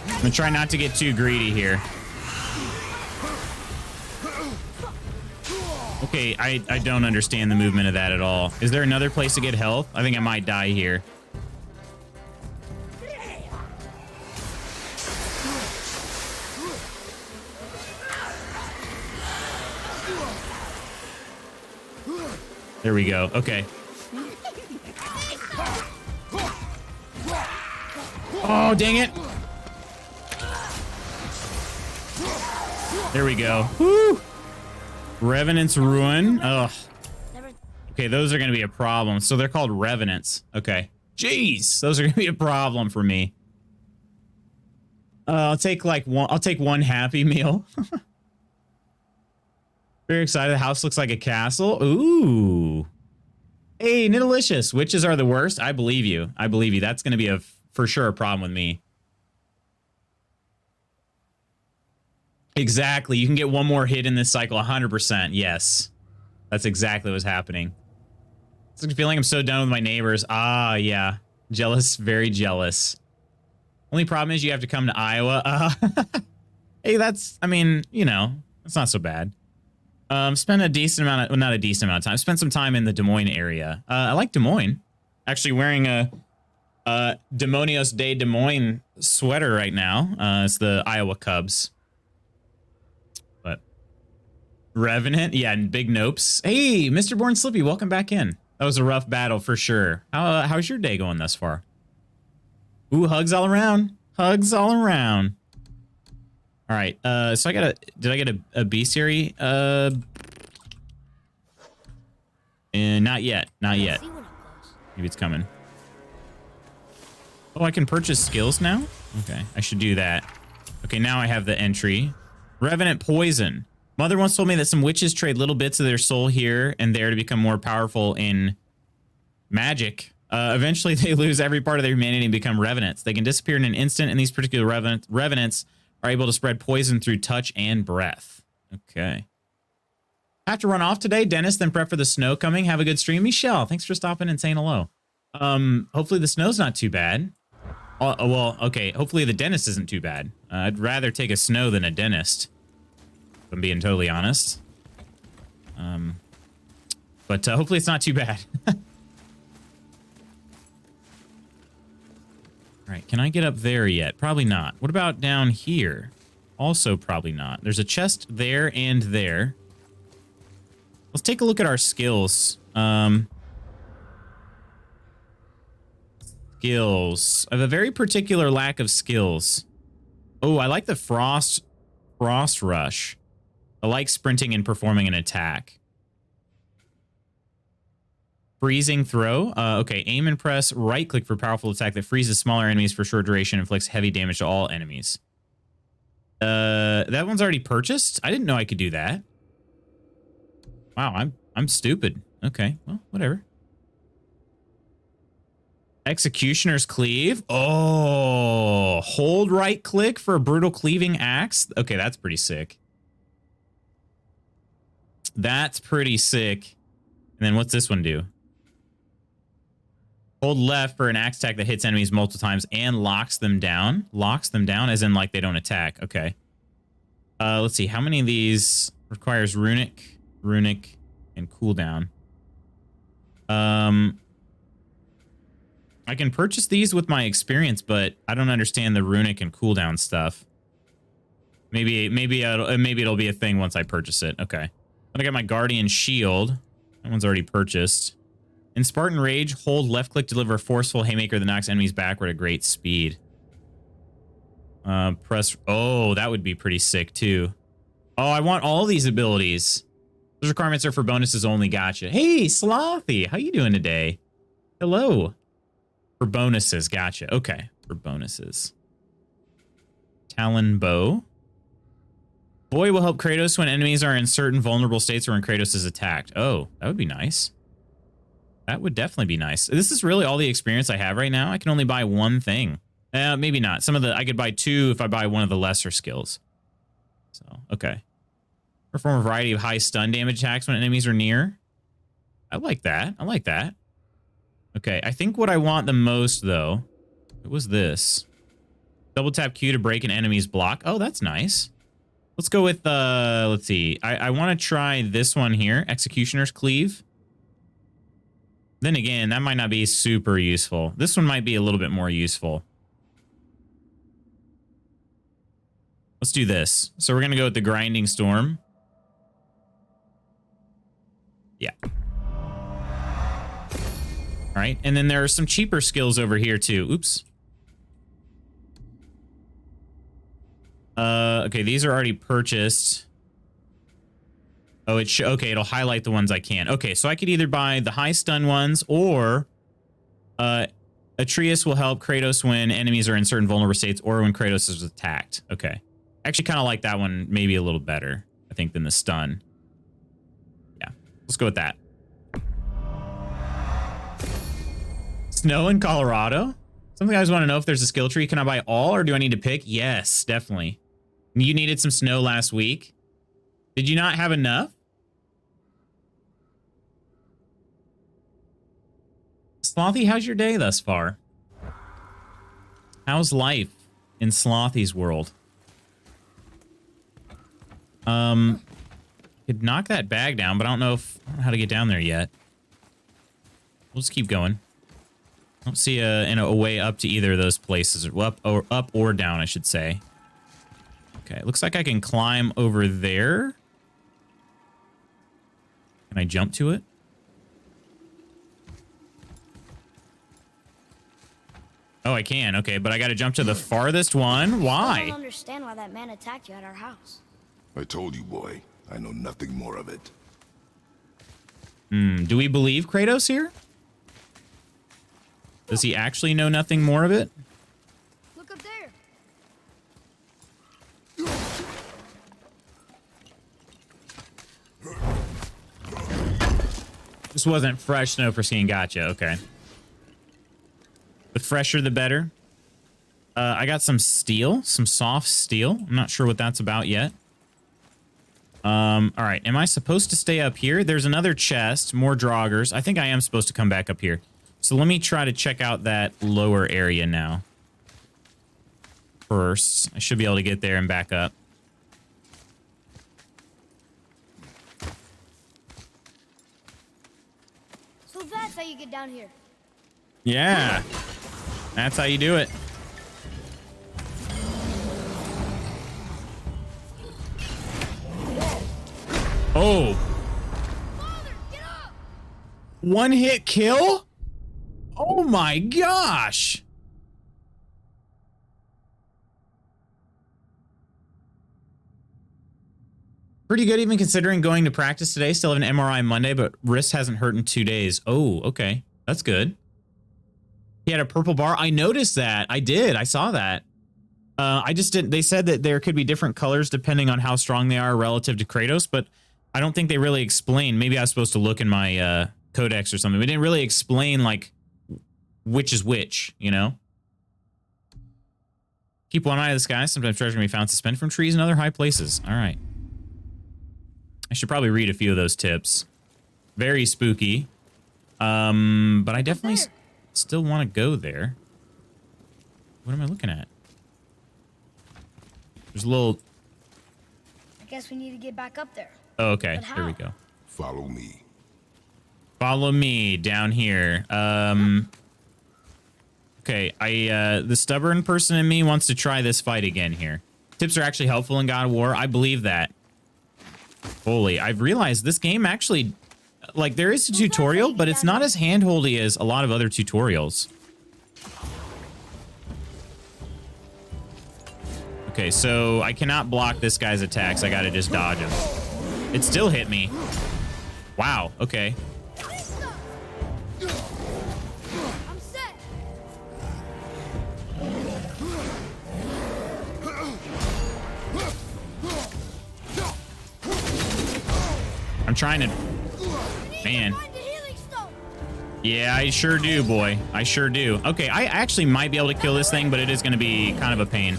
I'm gonna try not to get too greedy here. Okay, I don't understand the movement of that at all. Is there another place to get health? I think I might die here. There we go. Okay. Oh, dang it. There we go. Woo! Revenant's Ruin. Ugh. Okay, those are going to be a problem. So they're called Revenants. Okay. Jeez, those are going to be a problem for me. I'll take one Happy Meal. Very excited. The house looks like a castle. Ooh. Hey, Nidalicious. Witches are the worst. I believe you. I believe you. That's going to be for sure a problem with me. Exactly. You can get one more hit in this cycle. 100%. Yes. That's exactly what's happening. It's like feeling I'm so done with my neighbors. Ah, yeah. Jealous. Very jealous. Only problem is you have to come to Iowa. Hey, that's, I mean, you know, that's not so bad. Spent a decent amount of, well, not a decent amount of time. Spent some time in the Des Moines area. I like Des Moines. Actually wearing a Demonios de Des Moines sweater right now. It's the Iowa Cubs. But Revenant, yeah, and Big Nopes. Hey, Mr. Born Slippy, welcome back in. That was a rough battle for sure. How's your day going thus far? Ooh, hugs all around. Hugs all around. All right, so did I get a bestiary? Not yet, not yet. Maybe it's coming. Oh, I can purchase skills now? Okay, I should do that. Okay, now I have the entry. Revenant Poison. Mother once told me that some witches trade little bits of their soul here and there to become more powerful in magic. Eventually, they lose every part of their humanity and become revenants. They can disappear in an instant, and these particular revenants are able to spread poison through touch and breath. Okay. I have to run off today. Dennis, then prep for the snow coming. Have a good stream. Michelle, thanks for stopping and saying hello. Hopefully the snow's not too bad. Well, okay. Hopefully the dentist isn't too bad. I'd rather take a snow than a dentist, if I'm being totally honest. But hopefully it's not too bad. All right, can I get up there yet? Probably not. What about down here? Also probably not. There's a chest there and there. Let's take a look at our skills. Skills. I have a very particular lack of skills. Oh, I like the frost rush. I like sprinting and performing an attack. Freezing throw. Okay, aim and press right click for powerful attack that freezes smaller enemies for short duration and inflicts heavy damage to all enemies. That one's already purchased? I didn't know I could do that. Wow, I'm stupid. Okay, well, whatever. Executioner's Cleave. Oh, hold right click for a brutal cleaving axe. Okay, that's pretty sick. That's pretty sick. And then what's this one do? Hold left for an axe attack that hits enemies multiple times and locks them down. Locks them down as in like they don't attack. Okay. Let's see. How many of these requires runic, and cooldown? I can purchase these with my experience, but I don't understand the runic and cooldown stuff. Maybe it'll be a thing once I purchase it. Okay. Then I got my Guardian Shield. That one's already purchased. In Spartan Rage, hold left click to deliver a forceful haymaker that knocks enemies backward at great speed. Press. Oh, that would be pretty sick too. Oh, I want all these abilities. Those requirements are for bonuses only. Gotcha. Hey, Slothy, how you doing today? Hello. For bonuses, gotcha. Okay, for bonuses. Talon Bow. Boy will help Kratos when enemies are in certain vulnerable states or when Kratos is attacked. Oh, that would be nice. That would definitely be nice. This is really all the experience I have right now. I can only buy one thing. Maybe not. Some of the I could buy two if I buy one of the lesser skills. So, okay. Perform a variety of high stun damage attacks when enemies are near. I like that. I like that. Okay, I think what I want the most, though, it was this. Double tap Q to break an enemy's block. Oh, that's nice. Let's go with, let's see. I want to try this one here, Executioner's Cleave. Then again, that might not be super useful. This one might be a little bit more useful. Let's do this. So we're going to go with the Grinding Storm. Yeah. All right, and then there are some cheaper skills over here too. Oops. Okay, these are already purchased. Oh, okay, it'll highlight the ones I can. Okay, so I could either buy the high stun ones or Atreus will help Kratos when enemies are in certain vulnerable states or when Kratos is attacked. Okay. Actually kind of like that one maybe a little better, I think, than the stun. Yeah, let's go with that. Snow in Colorado? Some guys want to know if there's a skill tree. Can I buy all or do I need to pick? Yes, definitely. You needed some snow last week. Did you not have enough? Slothy, how's your day thus far? How's life? in Slothy's world. Could knock that bag down, but I don't know how to get down there yet. We'll just keep going. I don't see a way up to either of those places. Up or down, I should say. Okay, looks like I can climb over there. Can I jump to it? Oh, I can. Okay, but I got to jump to the farthest one. Why? I don't understand why that man attacked you at our house. I told you, boy. I know nothing more of it. Do we believe Kratos here? Does he actually know nothing more of it? Look up there. This wasn't fresh snow for skiing. Gotcha. Okay. The fresher, the better. I got some steel, some soft steel. I'm not sure what that's about yet. All right. Am I supposed to stay up here? There's another chest, more draugrs. I think I am supposed to come back up here. So let me try to check out that lower area now. First, I should be able to get there and back up. So that's how you get down here. Yeah. That's how you do it. Oh. Father, get up! One hit kill? Oh my gosh. Pretty good even considering going to practice today. Still have an MRI Monday, but wrist hasn't hurt in 2 days. Oh, okay. That's good. He had a purple bar. I noticed that. I did. I saw that. I just didn't. They said that there could be different colors depending on how strong they are relative to Kratos, but I don't think they really explained. Maybe I was supposed to look in my codex or something. We didn't really explain, like, which is which, you know? Keep one eye on the sky. Sometimes treasure can be found suspended from trees and other high places. All right. I should probably read a few of those tips. Very spooky. But I definitely still want to go there. What am I looking at? There's a little... I guess we need to get back up there. Oh, okay. But how? Here we go. Follow me. Follow me down here. Okay, the stubborn person in me wants to try this fight again here. Tips are actually helpful in God of War. I believe that. Holy, I've realized this game actually, like, there is a tutorial, but it's not as handholdy as a lot of other tutorials. Okay, so I cannot block this guy's attacks. I gotta just dodge him. It still hit me. Wow, okay. I'm set. I'm trying to... Man. Yeah, I sure do, boy. I sure do. Okay, I actually might be able to kill this thing, but it is going to be kind of a pain.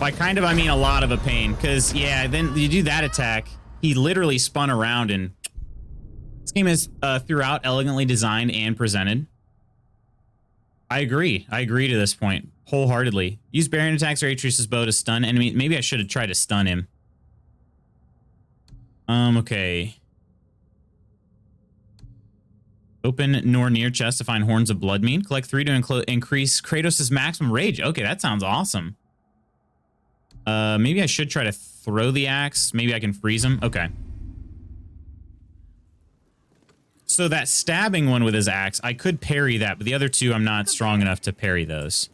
By kind of, I mean a lot of a pain, because, yeah, then you do that attack. He literally spun around, and this game is throughout elegantly designed and presented. I agree. I agree to this point wholeheartedly. Use Baron attacks or Atreus' bow to stun enemy. Maybe I should have tried to stun him. Okay. Open nor near chest to find horns of blood mean. Collect 3 to increase Kratos' maximum rage. Okay, that sounds awesome. Maybe I should try to throw the axe. Maybe I can freeze him. Okay. So that stabbing one with his axe, I could parry that, but the other two, I'm not strong enough to parry those.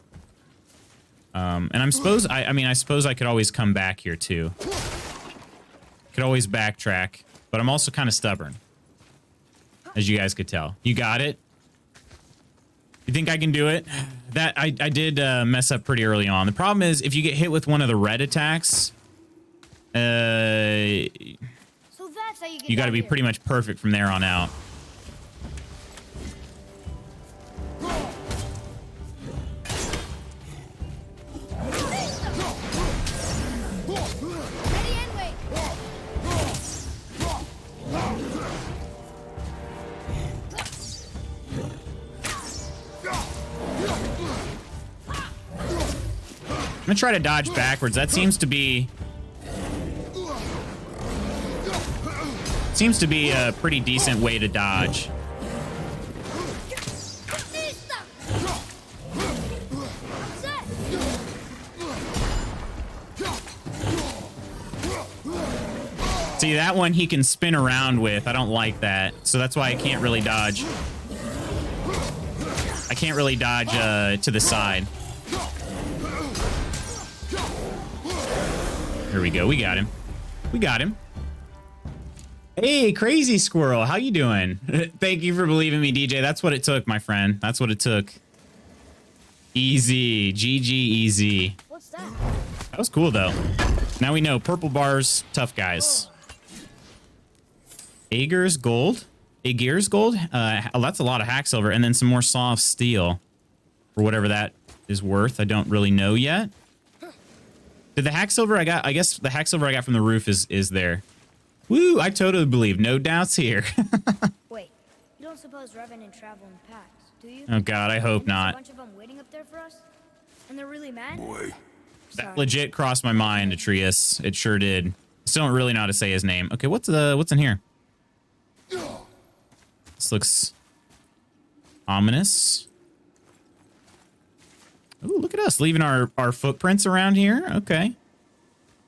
And I suppose I could always come back here too. Could always backtrack, but I'm also kind of stubborn, as you guys could tell. You got it? You think I can do it? That I did mess up pretty early on. The problem is if you get hit with one of the red attacks, So that's how you got to be pretty much perfect from there on out. Ready and wait. gonna try to dodge backwards. That seems to be a pretty decent way to dodge. See, that one he can spin around with. I don't like that. So that's why I can't really dodge. I can't really dodge to the side. Here we go. We got him. We got him. Hey, Crazy Squirrel. How you doing? Thank you for believing me, DJ. That's what it took, my friend. That's what it took. Easy. GG easy. What's that? That was cool, though. Now we know. Purple bars, tough guys. Aegir's gold. Aegir's gold? That's a lot of hack silver. And then some more soft steel. For whatever that is worth. I don't really know yet. Did the hack silver I got... I guess the hack silver I got from the roof is there. Woo! I totally believe. No doubts here. Wait. You don't suppose Revenant travel in packs, do you? Oh, God. I hope And there's not. a bunch of them waiting up there for us? And they're really mad? Boy, That legit crossed my mind, Atreus. It sure did. Still don't really know how to say his name. Okay, what's in here? This looks ominous. Ooh, look at us leaving our footprints around here. Okay.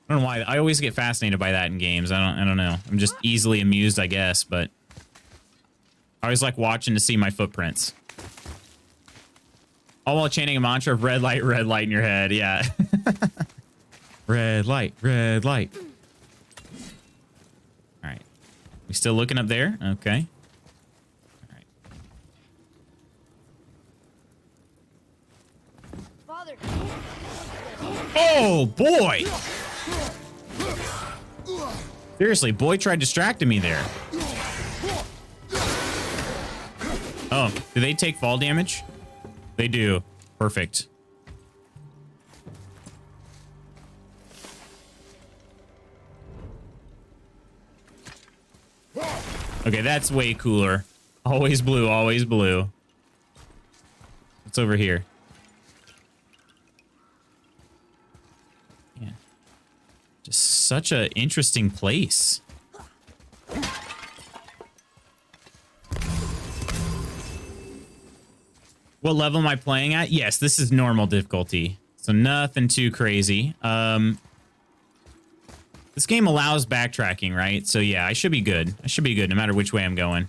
I don't know why. I always get fascinated by that in games. I don't know. I'm just easily amused, I guess, but I always like watching to see my footprints. All while chanting a mantra of red light in your head. Yeah. Red light, red light. All right. We still looking up there? Okay. All right. Father! Oh, boy! Seriously, boy tried distracting me there. Oh, do they take fall damage? They do. Perfect. Okay, that's way cooler. Always blue, always blue. What's over here? Yeah. Just such an interesting place. What level am I playing at? Yes, this is normal difficulty. So nothing too crazy. This game allows backtracking, right? So yeah, I should be good. I should be good no matter which way I'm going.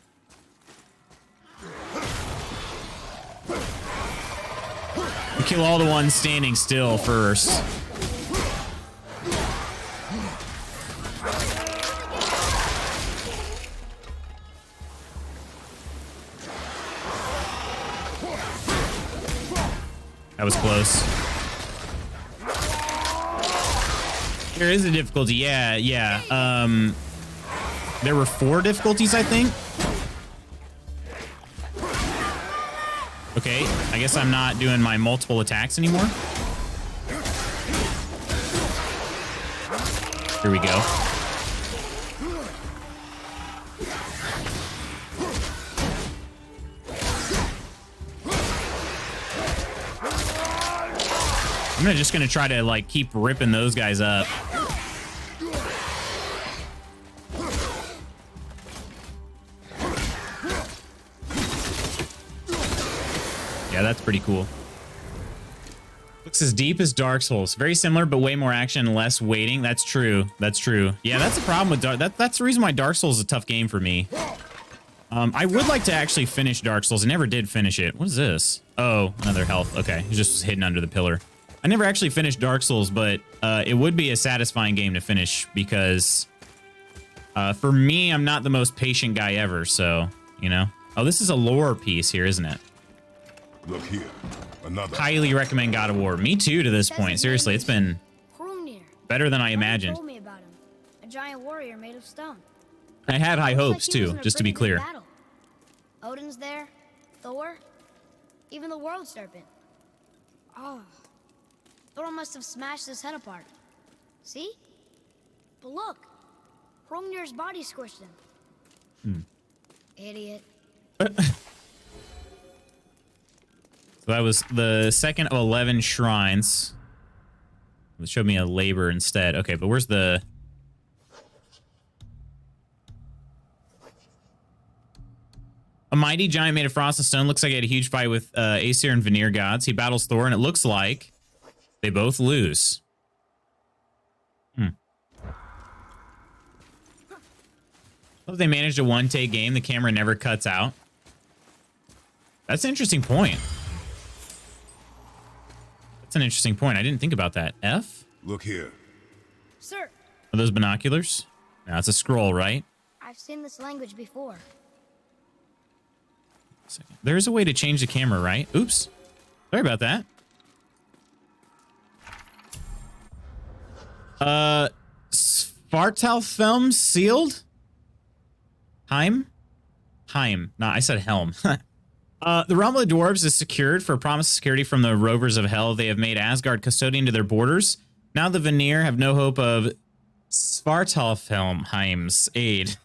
We kill all the ones standing still first. That was close. There is a difficulty. Yeah. There were 4 difficulties, I think. Okay, I guess I'm not doing my multiple attacks anymore. Here we go. I'm just gonna try to like keep ripping those guys up. Yeah, that's pretty cool. Looks as deep as Dark Souls. Very similar, but way more action and less waiting. That's true. That's true. Yeah, that's the problem with that's the reason why Dark Souls is a tough game for me. I would like to actually finish Dark Souls. I never did finish it. What is this? Oh, another health. Okay, it's just hidden under the pillar. I never actually finished Dark Souls, but it would be a satisfying game to finish because for me, I'm not the most patient guy ever, so, you know. Oh, this is a lore piece here, isn't it? look here. Another. Highly recommend God of War. Me too to this point. Seriously, it's been better than I imagined. Told me about him. A giant warrior made of stone. I had high hopes Looks like he was too, in a just to be pretty big clear. battle. Odin's there, Thor, even the world serpent. Oh, Thor must have smashed his head apart. See? But look, Hrungnir's body squished him. Idiot. So that was the second of 11 shrines. It showed me a labor instead. Okay, but where's the... A mighty giant made of frost and stone. Looks like he had a huge fight with Aesir and Vanir gods. He battles Thor, and it looks like they both lose. Well, they managed a one-take game. The camera never cuts out. That's an interesting point. That's an interesting point. I didn't think about that. F? Look here. Sir, Are those binoculars? No, it's a scroll, right? I've seen this language before. There's a way to change the camera, right? Oops. Sorry about that. Spartal film sealed? Heim? No, I said helm. The realm of the dwarves is secured for promised security from the rovers of hell. They have made Asgard custodian to their borders. Now the Vanir have no hope of Svartalfheim's aid.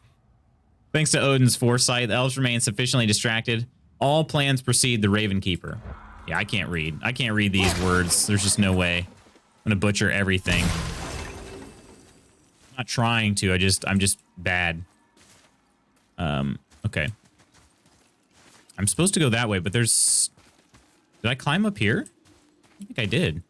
Thanks to Odin's foresight, the elves remain sufficiently distracted. All plans proceed the Raven Keeper. Yeah, I can't read. I can't read these words. There's just no way. I'm gonna butcher everything. I'm not trying to. I'm just bad. Okay. I'm supposed to go that way, but there's... Did I climb up here? I think I did.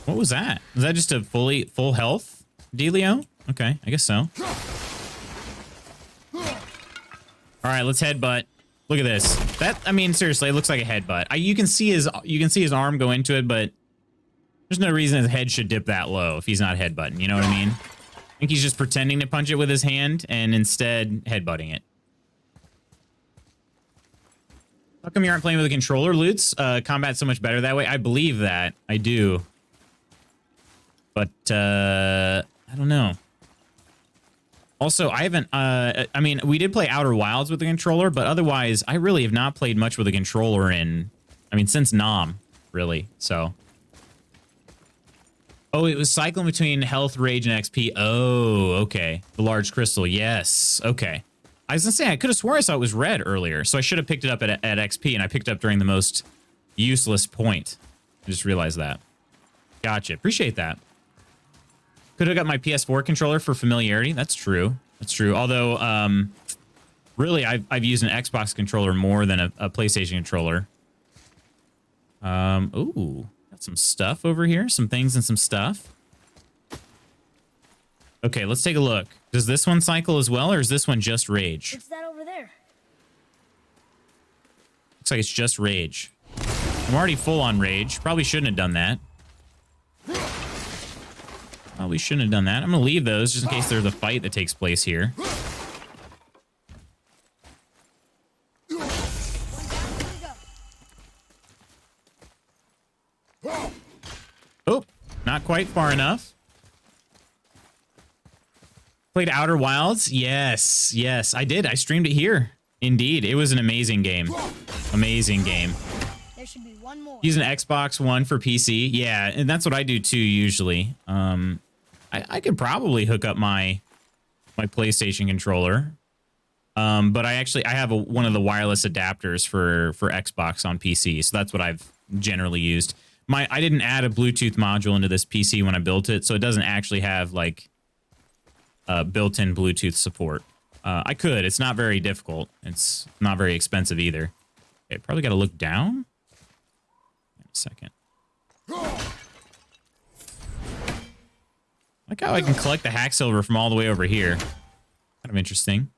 What was that? Was that just a full health dealio? Okay, I guess so. All right, let's headbutt. Look at this. That, I mean, seriously, it looks like a headbutt. You can see his arm go into it, but there's no reason his head should dip that low if he's not headbutting. You know what I mean? I think he's just pretending to punch it with his hand and instead headbutting it. How come you aren't playing with a controller, Lutz? Combat's so much better that way. I believe that. I do. But, I don't know. Also, I haven't, I mean, we did play Outer Wilds with the controller, but otherwise, I really have not played much with a controller since Nom, really, so. Oh, it was cycling between health, rage, and XP. Oh, okay. The large crystal, yes. Okay. I was gonna say, I could have sworn I saw it was red earlier, so I should have picked it up at XP, and I picked it up during the most useless point. I just realized that. Gotcha. Appreciate that. Could have got my PS4 controller for familiarity. That's true. That's true. Although, really, I've used an Xbox controller more than a PlayStation controller. Ooh, got some stuff over here. Some things and some stuff. Okay, let's take a look. Does this one cycle as well, or is this one just rage? What's that over there? Looks like it's just rage. I'm already full on rage. Probably shouldn't have done that. Probably shouldn't have done that. I'm going to leave those just in case there's a fight that takes place here. Oh, not quite far enough. Played Outer Wilds? Yes, yes, I did. I streamed it here. Indeed, it was an amazing game. Amazing game. There should be one more. Use an Xbox One for PC. Yeah, and that's what I do too usually. I could probably hook up my PlayStation controller. But I have one of the wireless adapters for Xbox on PC, so that's what I've generally used. I didn't add a Bluetooth module into this PC when I built it, so it doesn't actually have like built-in Bluetooth support. I could. It's not very difficult. It's not very expensive either. Okay, probably got to look down. Wait a second. Like how I can collect the hack silver from all the way over here. Kind of interesting.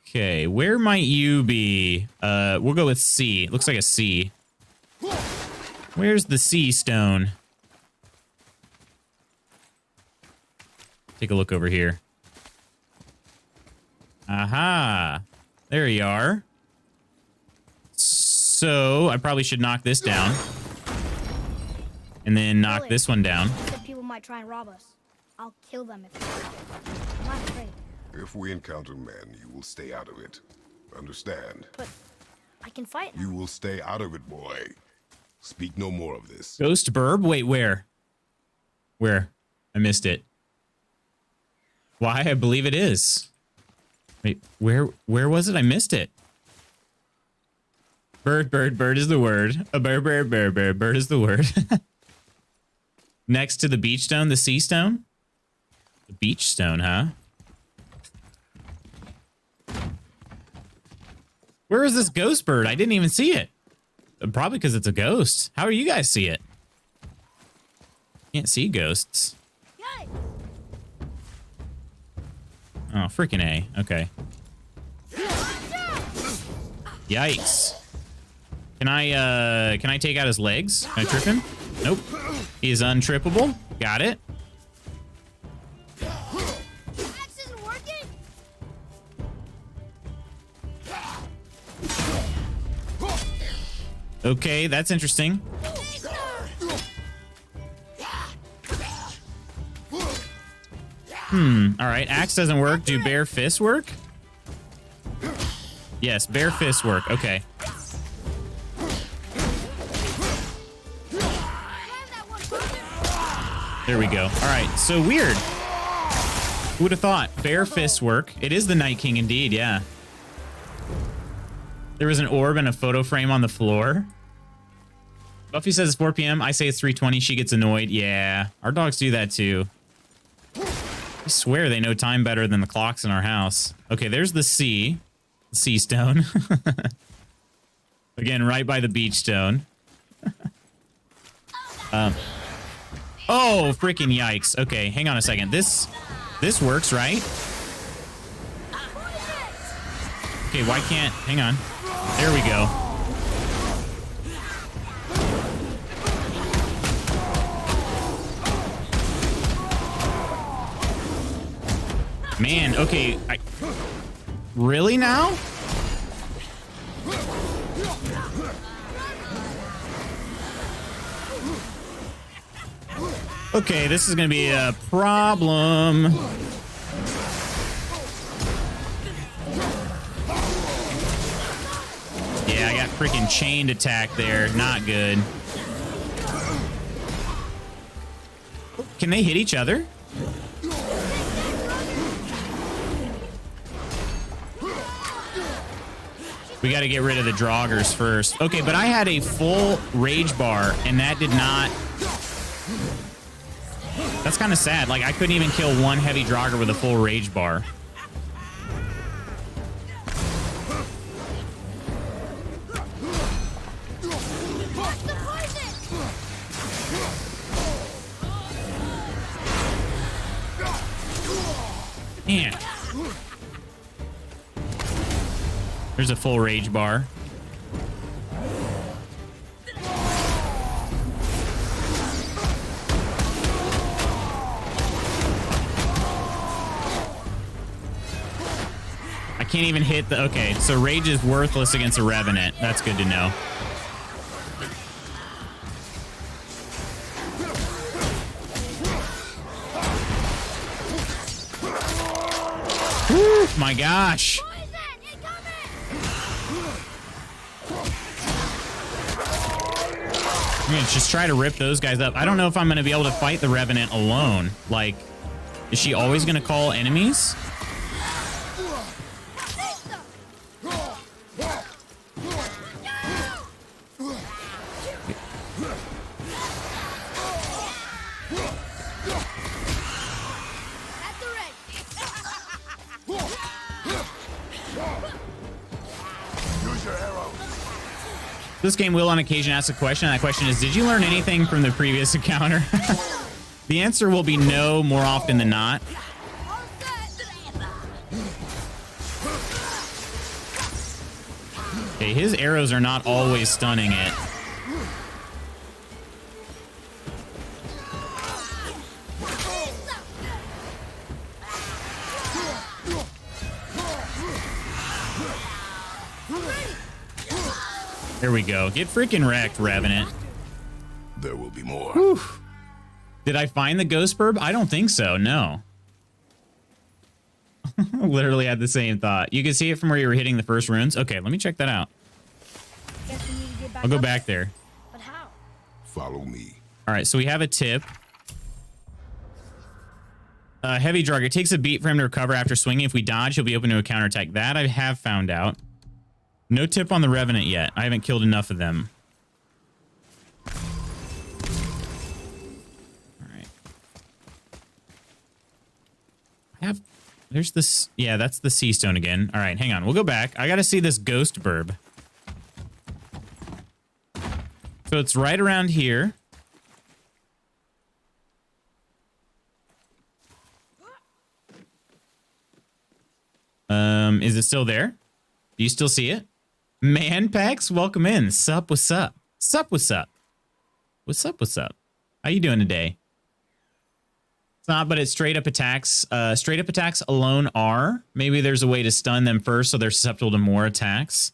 Okay, where might you be? We'll go with C. It looks like a C. Where's the C stone? Take a look over here. Aha! There you are. So, I probably should knock this down. And then knock this one down. People might try and rob us. I'll kill them if I'm not afraid. If we encounter men, you will stay out of it. Understand? But I can fight now. You will stay out of it, boy. Speak no more of this. Ghost Burb? Wait, where? Where? I missed it. Why? I believe it is. Wait, where was it? I missed it. Bird is the word. A bird is the word. Next to the beach stone, the sea stone. The beach stone, huh? Where is this ghost bird? I didn't even see it. Probably because it's a ghost. How do you guys see it? Can't see ghosts. Oh, freaking A. Okay. Yikes. Can I take out his legs? Can I trip him? Nope. He is untrippable. Got it. Axe isn't working? Okay, that's interesting. All right, axe doesn't work. Do bare fists work? Yes, bare fists work. Okay. There we go. All right, so weird. Who would have thought? Bare fists work. It is the Night King indeed, yeah. There was an orb and a photo frame on the floor. Buffy says it's 4 p.m. I say it's 3:20. She gets annoyed. Yeah, our dogs do that too. I swear they know time better than the clocks in our house. Okay, there's the sea. The sea stone. Again, right by the beach stone. Oh, freaking yikes. Okay, hang on a second. This works, right? Okay, why can't... Hang on. There we go. Man, okay. Really now? Okay, this is gonna be a problem. Yeah, I got freaking chained attack there. Not good. Can they hit each other? We got to get rid of the Draugrs first. Okay, but I had a full rage bar, and that did not... That's kind of sad. Like, I couldn't even kill one heavy Draugr with a full rage bar. Man. There's a full rage bar. I can't even hit the... Okay, so rage is worthless against a revenant. That's good to know. Woo, my gosh. I'm gonna just try to rip those guys up. I don't know if I'm gonna be able to fight the Revenant alone. Like, is she always gonna call enemies? This game will on occasion ask a question, and that question is, did you learn anything from the previous encounter? The answer will be no more often than not. Okay, his arrows are not always stunning it. There we go. Get freaking wrecked, Revenant. There will be more. Whew. Did I find the ghost burb? I don't think so, no. Literally had the same thought. You can see it from where you were hitting the first runes. Okay, let me check that out. I'll go back there. But how? Follow me. All right, so we have a tip. Heavy drug. It takes a beat for him to recover after swinging. If we dodge, he'll be open to a counterattack. That I have found out. No tip on the Revenant yet. I haven't killed enough of them. All right. There's this. Yeah, that's the sea stone again. All right, hang on. We'll go back. I got to see this ghost burb. So it's right around here. Is it still there? Do you still see it? Man Pax, welcome in. Sup, what's up? Sup, what's up? What's up, what's up? How you doing today? It's not, but it's straight up attacks. Straight up attacks alone are. Maybe there's a way to stun them first so they're susceptible to more attacks.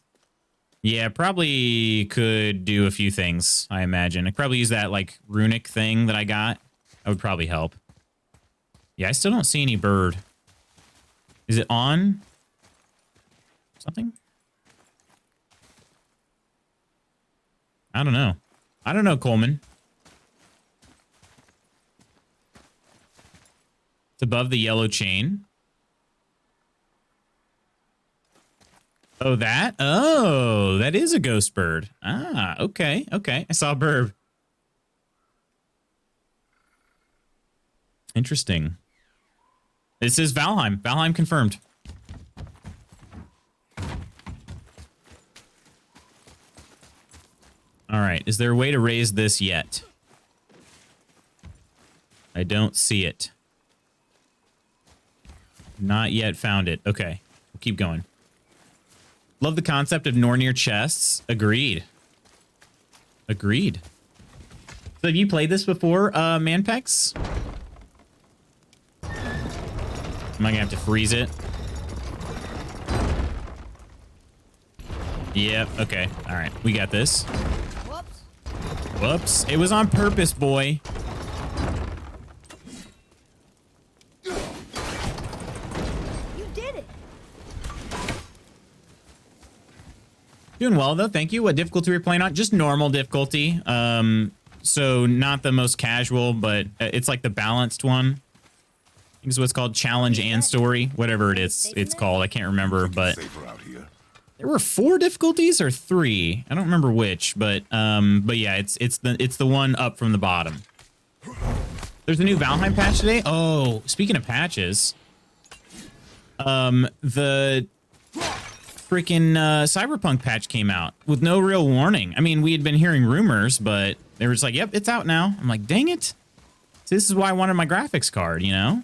Yeah, probably could do a few things, I imagine. I could probably use that, like, runic thing that I got. That would probably help. Yeah, I still don't see any bird. Is it on something? I don't know. I don't know, Coleman. It's above the yellow chain. Oh, that? Oh, that is a ghost bird. Ah, okay, okay. I saw a burb. Interesting. This is Valheim. Valheim confirmed. All right. Is there a way to raise this yet? I don't see it. Not yet found it. Okay. We'll keep going. Love the concept of Nornir chests. Agreed. Agreed. So have you played this before, Manpex? Am I gonna have to freeze it? Yep, okay. Alright, we got this. Whoops. Whoops. It was on purpose, boy. You did it. Doing well, though. Thank you. What difficulty are we playing on? Just normal difficulty. So not the most casual, but it's like the balanced one. I think is what's called challenge and story, whatever it is. It's called. I can't remember, but there were 4 difficulties or 3. I don't remember which, but yeah, it's the one up from the bottom. There's a new Valheim patch today. Oh, speaking of patches, the freaking Cyberpunk patch came out with no real warning. I mean, we had been hearing rumors, but they were just like, "Yep, it's out now." I'm like, "Dang it!" So this is why I wanted my graphics card, you know.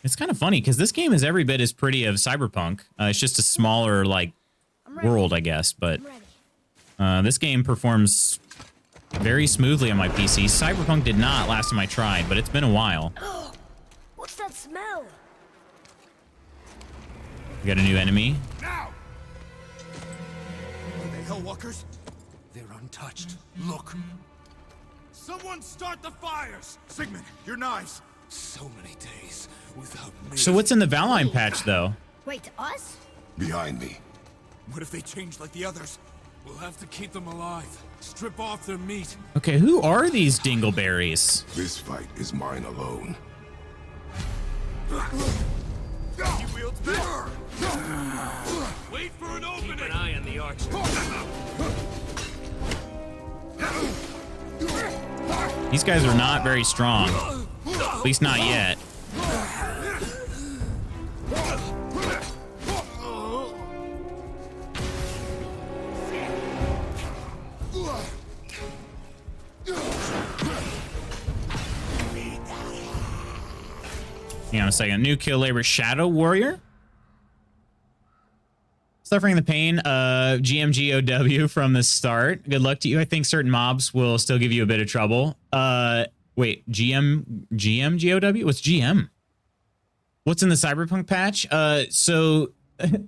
It's kind of funny because this game is every bit as pretty of Cyberpunk. It's just a smaller, like, world, I guess. But this game performs very smoothly on my PC. Cyberpunk did not last time I tried, but it's been a while. What's that smell? We got a new enemy. Now! Are they Hellwalkers? They're untouched. Look. Someone start the fires! Sigmund, your knives! So many days without me. So what's in the Valheim patch, though? Wait, us? Behind me. What if they change like the others? We'll have to keep them alive. Strip off their meat. Okay, who are these dingleberries? This fight is mine alone. He wields back. Wait for an opening. Keep an eye on the archer. These guys are not very strong. At least not yet. Hang on a second. New kill labor Shadow Warrior. Suffering the pain of GMGOW from the start. Good luck to you. I think certain mobs will still give you a bit of trouble. Wait, GMGOW? What's GM? What's in the Cyberpunk patch? So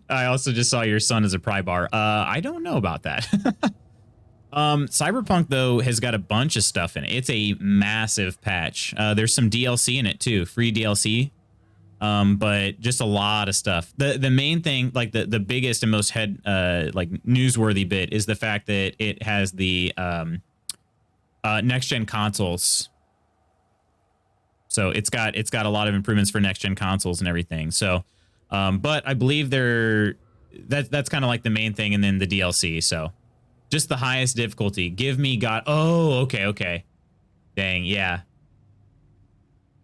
I also just saw your son as a pry bar. I don't know about that. Cyberpunk, though, has got a bunch of stuff in it. It's a massive patch. There's some DLC in it, too. Free DLC. But just a lot of stuff. The main thing, like the biggest and most like newsworthy bit is the fact that it has the next gen consoles So it's got a lot of improvements for next gen consoles and everything. So, but I believe that's kind of like the main thing, and then the DLC. So just the highest difficulty. Give me God. Oh, okay. Dang, yeah.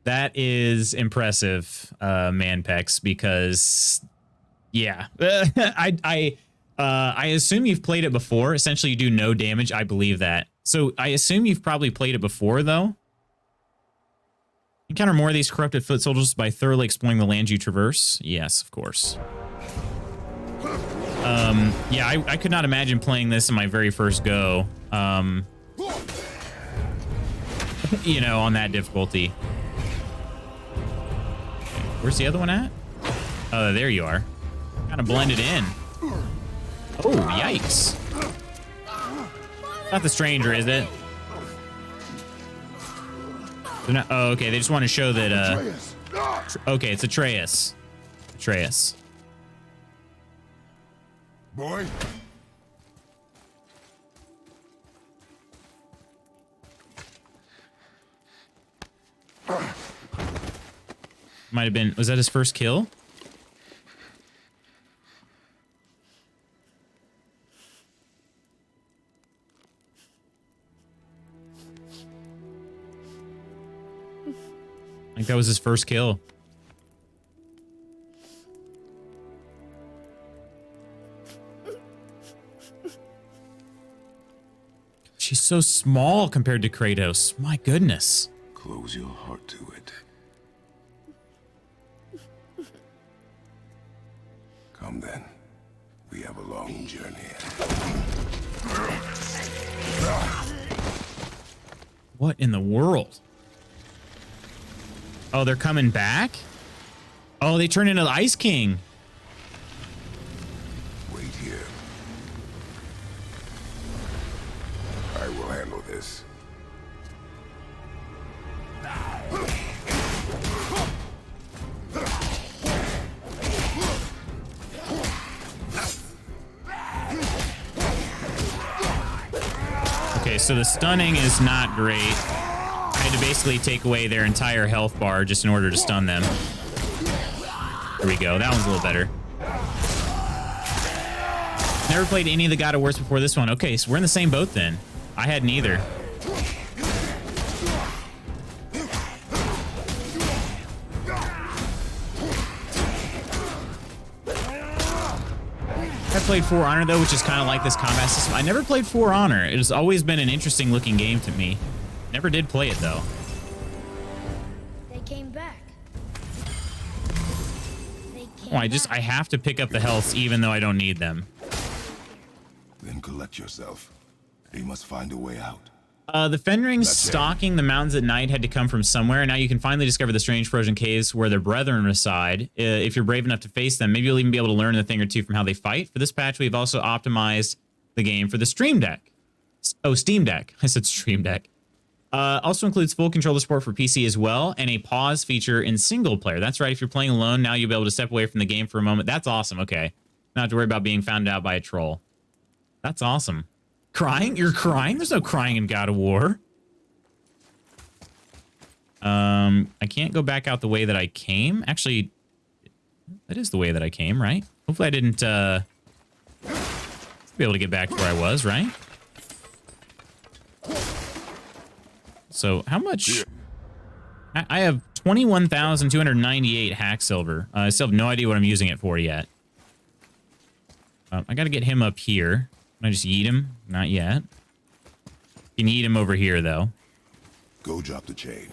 That is impressive, Manpex, because yeah. I assume you've played it before. Essentially, you do no damage. I believe that. So I assume you've probably played it before, though. Encounter more of these corrupted foot soldiers by thoroughly exploring the land you traverse. Yes, of course. Yeah, I could not imagine playing this in my very first go. You know, on that difficulty. Okay, where's the other one at? Oh, there you are. Kind of blended in. Oh, yikes. Not the stranger, is it? They're not, oh, okay. They just want to show that, okay, it's Atreus. Atreus. Boy. Might have been, was that his first kill? I think that was his first kill. She's so small compared to Kratos. My goodness. Close your heart to it. Come then. We have a long journey. What in the world? Oh, they're coming back? Oh, they turned into the Ice King. Wait here. I will handle this. Okay, so the stunning is not great. I had to basically take away their entire health bar just in order to stun them. There we go. That one's a little better. Never played any of the God of Wars before this one. Okay, so we're in the same boat then. I hadn't either. I played For Honor though, which is kind of like this combat system. I never played For Honor. It has always been an interesting looking game to me. Never did play it though. They came back. Oh, I have to pick up the healths even though I don't need them. Then collect yourself. We must find a way out. The Fenrings stalking the mountains at night had to come from somewhere, and now you can finally discover the strange frozen caves where their brethren reside. If you're brave enough to face them, maybe you'll even be able to learn a thing or two from how they fight. For this patch, we've also optimized the game for the Stream Deck. Oh, Steam Deck. I said Stream Deck. Also includes full controller support for PC as well, and a pause feature in single player. That's right, if you're playing alone, now you'll be able to step away from the game for a moment. That's awesome, okay. Not have to worry about being found out by a troll. That's awesome. Crying? You're crying? There's no crying in God of War. I can't go back out the way that I came. Actually, that is the way that I came, right? Hopefully I didn't, be able to get back to where I was, right? So, how much? I have 21,298 hack silver. I still have no idea what I'm using it for yet. I gotta get him up here. Can I just yeet him? Not yet. Can yeet him over here, though. Go drop the chain.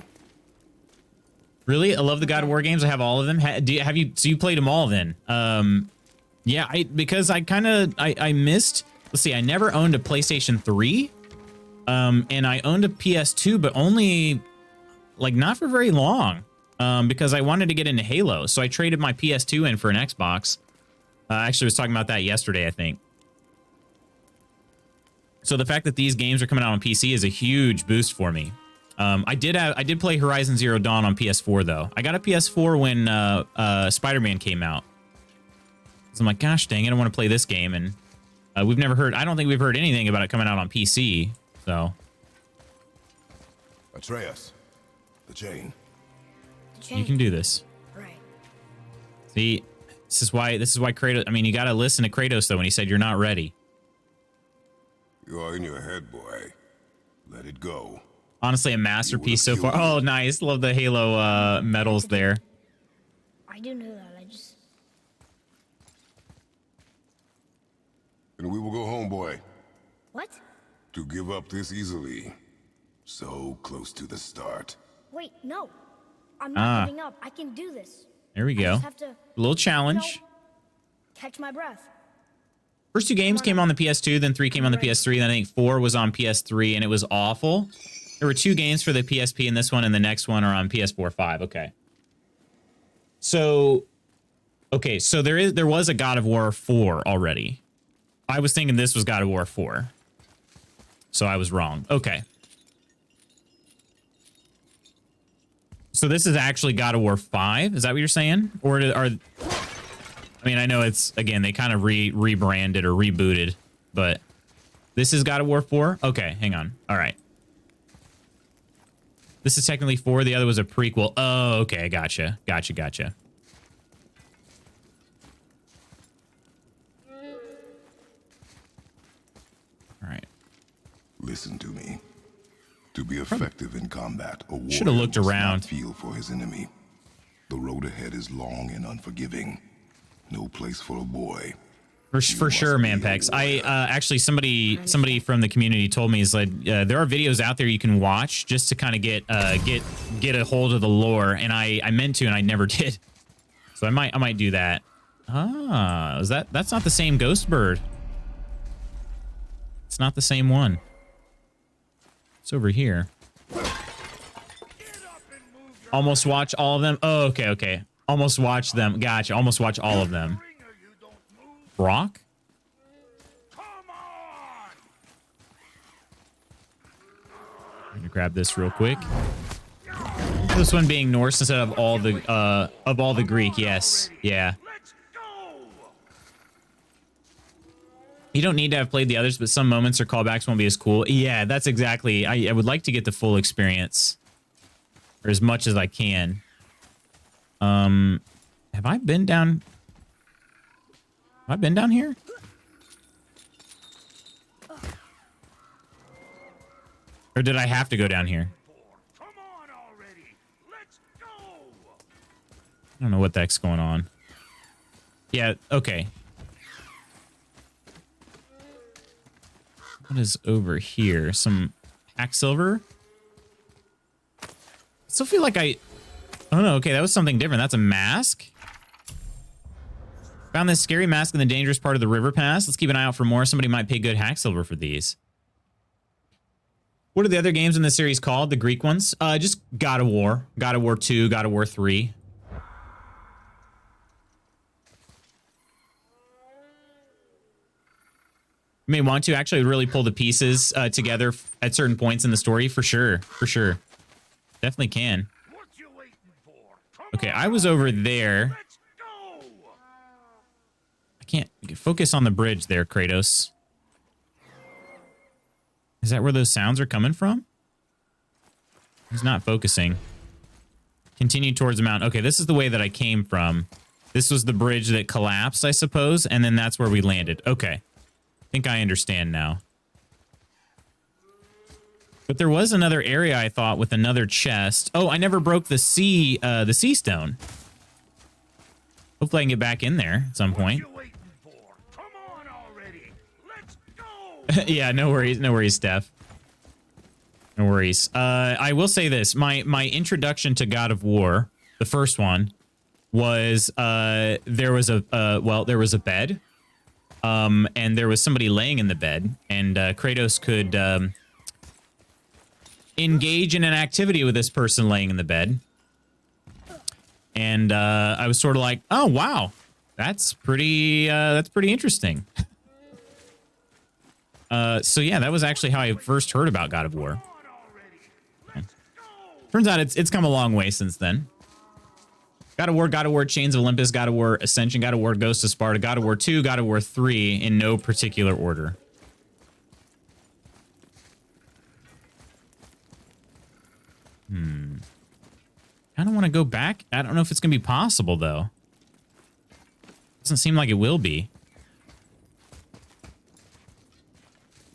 Really? I love the God of War games. I have all of them. Have you? So you played them all then? Yeah, because I missed. Let's see. I never owned a PlayStation 3. And I owned a PS2, but only like not for very long. Because I wanted to get into Halo, so I traded my PS2 in for an Xbox. I actually was talking about that yesterday, I think. So the fact that these games are coming out on PC is a huge boost for me. I did play Horizon Zero Dawn on PS4 though. I got a PS4 when Spider-Man came out. So I'm like, gosh dang it, I want to play this game, and we've never heard. I don't think we've heard anything about it coming out on PC. So. Atreus, the chain. change. You can do this. Right. See, this is why Kratos. I mean, you got to listen to Kratos though when he said you're not ready. You are in your head, boy. Let it go. Honestly, a masterpiece so far. Oh, nice. Love the Halo medals there. I do know that. I just. And we will go home, boy. What? To give up this easily. So close to the start. Wait, no. I'm not giving up. I can do this. There we I go. just have to, A little challenge. catch my breath. First two games came on the PS2, then 3 came on the PS3, then I think 4 was on PS3, and it was awful. There were 2 games for the PSP in this one, and the next one are on PS4 5. Okay. So there was a God of War 4 already. I was thinking this was God of War 4. So I was wrong. Okay. So this is actually God of War 5? Is that what you're saying? Or are... I mean, I know it's, again, they kind of rebranded or rebooted, but this is God of War 4? Okay, hang on. All right. This is technically 4. The other was a prequel. Oh, okay. Gotcha. Gotcha. All right. Listen to me. To be effective in combat, a warrior should have looked must around. not feel for his enemy. The road ahead is long and unforgiving. No place for a boy. For sure, Manpex. I actually somebody from the community told me is like there are videos out there you can watch just to kind of get a hold of the lore, and I meant to and I never did. So I might do that. Ah, that's not the same ghost bird. It's not the same one. It's over here. Almost watch all of them. Oh, okay. Almost watch them. Gotcha. Almost watch all of them. Brock? I'm gonna grab this real quick. This one being Norse instead of all the Greek. Yes. Yeah. You don't need to have played the others, but some moments or callbacks won't be as cool. Yeah, that's exactly. I would like to get the full experience, or as much as I can. Have I been down? Have I been down here? Or did I have to go down here? Come on already. Let's go. I don't know what the heck's going on. Yeah, okay. What is over here? Some hack silver? I still feel like oh no, okay, that was something different. That's a mask? Found this scary mask in the dangerous part of the river pass. Let's keep an eye out for more. Somebody might pay good hack silver for these. What are the other games in the series called? The Greek ones? Just God of War. God of War 2, God of War 3. You may want to actually really pull the pieces together at certain points in the story, for sure. For sure. Definitely can. What you waiting for? Come Okay, on. I was over there. Let's go. I can't focus on the bridge there, Kratos. Is that where those sounds are coming from? He's not focusing. Continue towards the mountain. Okay, this is the way that I came from. This was the bridge that collapsed, I suppose, and then that's where we landed. Okay. I think I understand now. But there was another area, I thought, with another chest. Oh, I never broke the sea stone. Hopefully I can get back in there at some point. What you waiting for? Come on already. Let's go. Yeah, no worries, Steph. No worries. I will say this. My introduction to God of War, the first one, was there was a bed. And there was somebody laying in the bed, and Kratos could engage in an activity with this person laying in the bed. And I was sort of like, oh wow, that's pretty interesting. So yeah, that was actually how I first heard about God of War. Turns out it's come a long way since then. God of War Chains of Olympus, God of War Ascension, God of War Ghost of Sparta, God of War 2, God of War 3 in no particular order. kind of want to go back. I don't know if it's going to be possible, though. Doesn't seem like it will be.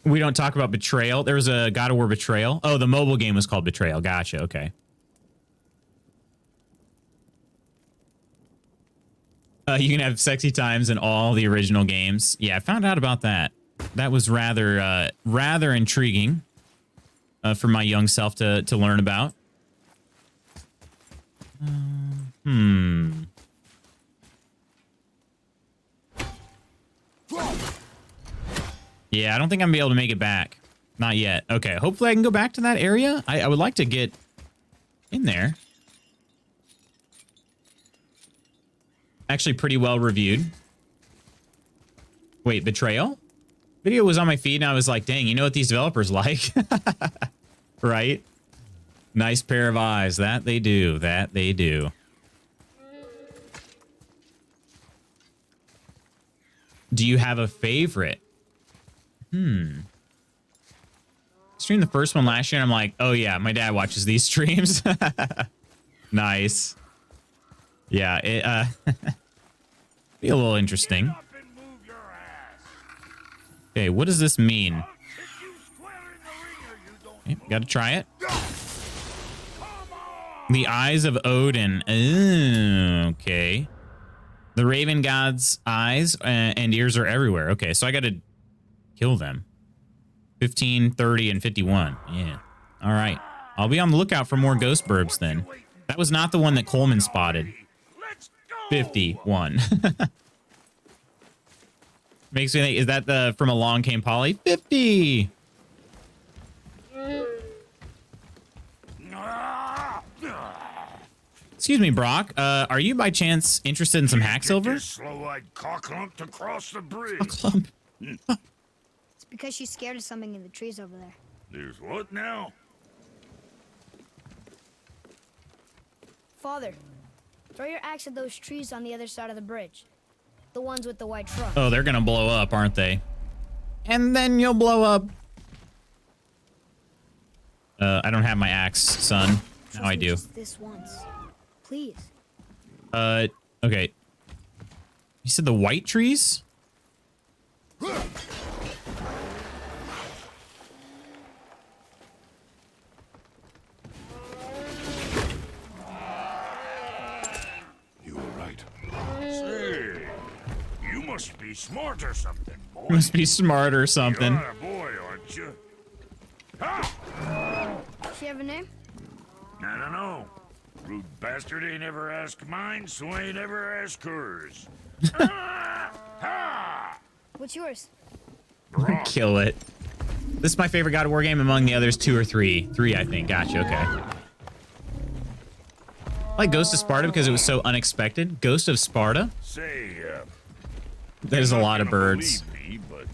We don't talk about Betrayal. There was a God of War Betrayal. Oh, the mobile game was called Betrayal. Gotcha. Okay. You can have sexy times in all the original games. Yeah, I found out about that. That was rather intriguing for my young self to learn about. Yeah, I don't think I'm gonna be able to make it back. Not yet. Okay, hopefully I can go back to that area. I would like to get in there. Actually pretty well reviewed. Wait, Betrayal? Video was on my feed and I was like, dang, you know what these developers like? Right? Nice pair of eyes. That they do. That they do. Do you have a favorite? Streamed the first one last year and I'm like, oh yeah, my dad watches these streams. Nice. Yeah, it be a little interesting. Okay, what does this mean? Okay, gotta try it. The eyes of Odin. Ooh, okay. The Raven God's eyes and ears are everywhere. Okay, so I gotta kill them. 15, 30, and 51. Yeah. All right. I'll be on the lookout for more ghost burbs then. That was not the one that Coleman spotted. 51. Makes me think, is that the from Along Came Polly? 50. Excuse me, Brock. Are you by chance interested in some hack silver? Slow-eyed cocklump to cross the bridge. Cocklump. It's because she's scared of something in the trees over there. There's what now? Father, throw your axe at those trees on the other side of the bridge. The ones with the white trunk. Oh, they're gonna blow up, aren't they? And then you'll blow up. I don't have my axe, son. Now I do. Just this once. Please. Okay. You said the white trees? You were right. Say, you must be smart or something, boy. Must be smart or something. You're a boy, aren't you? Ha! Does she have a name? I don't know. Rude bastard ain't ever asked mine, so ain't ever asked hers. Ha! What's yours? Brock. Kill it. This is my favorite God of War game among the others, 2 or 3. 3, I think. Gotcha, okay. I like Ghost of Sparta because it was so unexpected. Ghost of Sparta? Say, There's a you're not lot of gonna birds. believe me, but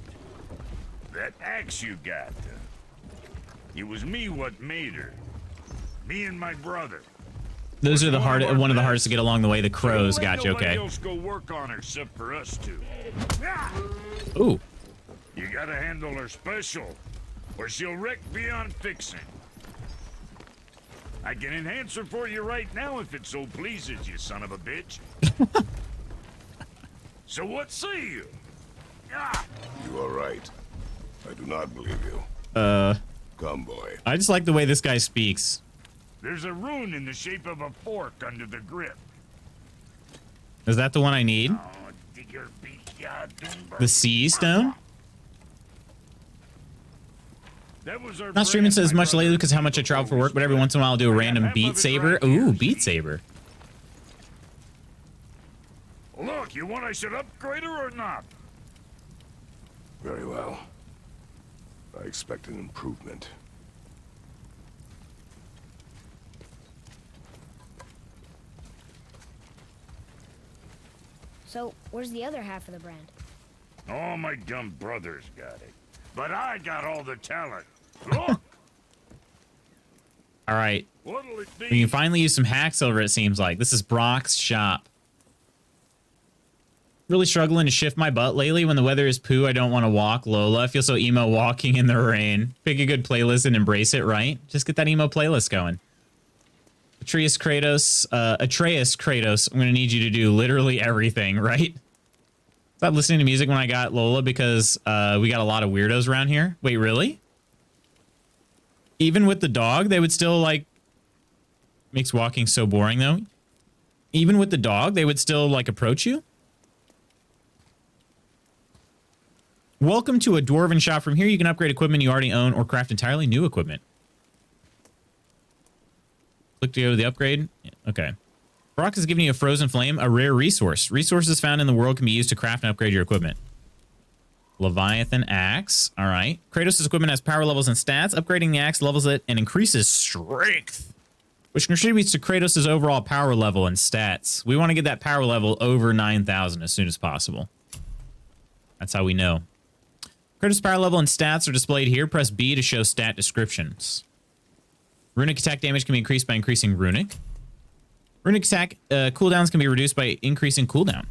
that axe you got, it was me what made her. Me and my brother. Those are the one of the hardest to get along the way. The crows. Gotcha, okay. Nobody else go work on her except for us two. Ooh. You gotta handle her special, or she'll wreck beyond fixing. I can enhance her for you right now if it so pleases you, son of a bitch. So what say you? You are right. I do not believe you. Come, boy. I just like the way this guy speaks. There's a rune in the shape of a fork under the grip. Is that the one I need? The sea stone? That was our Not streaming friend, as my much lately brother. because how much I travel for work, but every once in a while I'll do a random Beat Saber. Ooh, Beat Saber. Look, you want I should upgrade her or not? Very well. I expect an improvement. So, where's the other half of the brand? All my dumb brothers got it. But I got all the talent. Look! All right. What'll it be? We can finally use some hack silver, it seems like. This is Brock's shop. Really struggling to shift my butt lately. When the weather is poo, I don't want to walk. Lola, I feel so emo walking in the rain. Pick a good playlist and embrace it, right? Just get that emo playlist going. Atreus Kratos, I'm gonna need you to do literally everything, right? Stop listening to music when I got Lola because we got a lot of weirdos around here. Wait, really? Even with the dog, they would still like... Makes walking so boring though. Even with the dog, they would still like approach you? Welcome to a Dwarven Shop. From here, you can upgrade equipment you already own or craft entirely new equipment. Click to go to the upgrade. Yeah, okay. Brock is giving you a frozen flame, a rare resource. Resources found in the world can be used to craft and upgrade your equipment. Leviathan axe. All right. Kratos' equipment has power levels and stats. Upgrading the axe levels it and increases strength, which contributes to Kratos' overall power level and stats. We want to get that power level over 9,000 as soon as possible. That's how we know. Kratos' power level and stats are displayed here. Press B to show stat descriptions. Runic attack damage can be increased by increasing runic. Runic attack cooldowns can be reduced by increasing cooldown.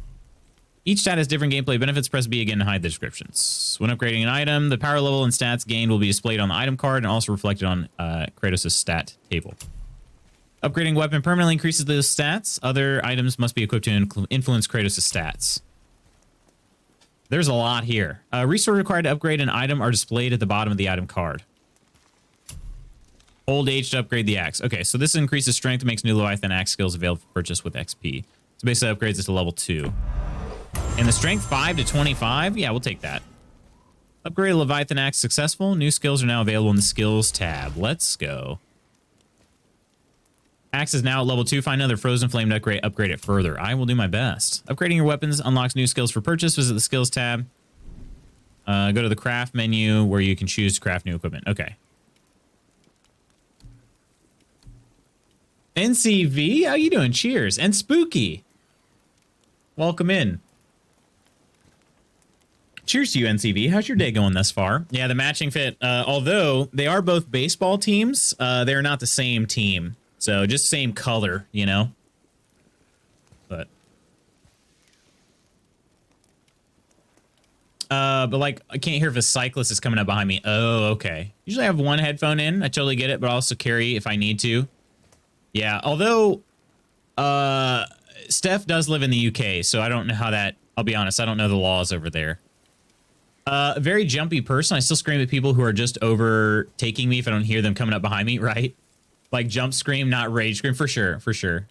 Each stat has different gameplay benefits. Press B again to hide the descriptions. When upgrading an item, the power level and stats gained will be displayed on the item card and also reflected on Kratos' stat table. Upgrading a weapon permanently increases those stats. Other items must be equipped to influence Kratos' stats. There's a lot here. Resources required to upgrade an item are displayed at the bottom of the item card. Old age to upgrade the axe. Okay, so this increases strength and makes new Leviathan axe skills available for purchase with XP. So basically upgrades it to level 2. And the strength 5 to 25? Yeah, we'll take that. Upgrade Leviathan axe successful. New skills are now available in the skills tab. Let's go. Axe is now at level 2. Find another frozen flame to upgrade it further. I will do my best. Upgrading your weapons unlocks new skills for purchase. Visit the skills tab. Go to the craft menu where you can choose to craft new equipment. Okay. NCV, how you doing? Cheers. And Spooky, welcome in. Cheers to you, NCV. How's your day going thus far? Yeah, the matching fit, although they are both baseball teams, they're not the same team. So just same color, you know? But like, I can't hear if a cyclist is coming up behind me. Oh, okay. Usually I have one headphone in. I totally get it, but I'll also carry if I need to. Yeah, although Steph does live in the UK, so I don't know how that... I'll be honest, I don't know the laws over there. A very jumpy person. I still scream at people who are just overtaking me if I don't hear them coming up behind me, right? Like jump scream, not rage scream, for sure, for sure.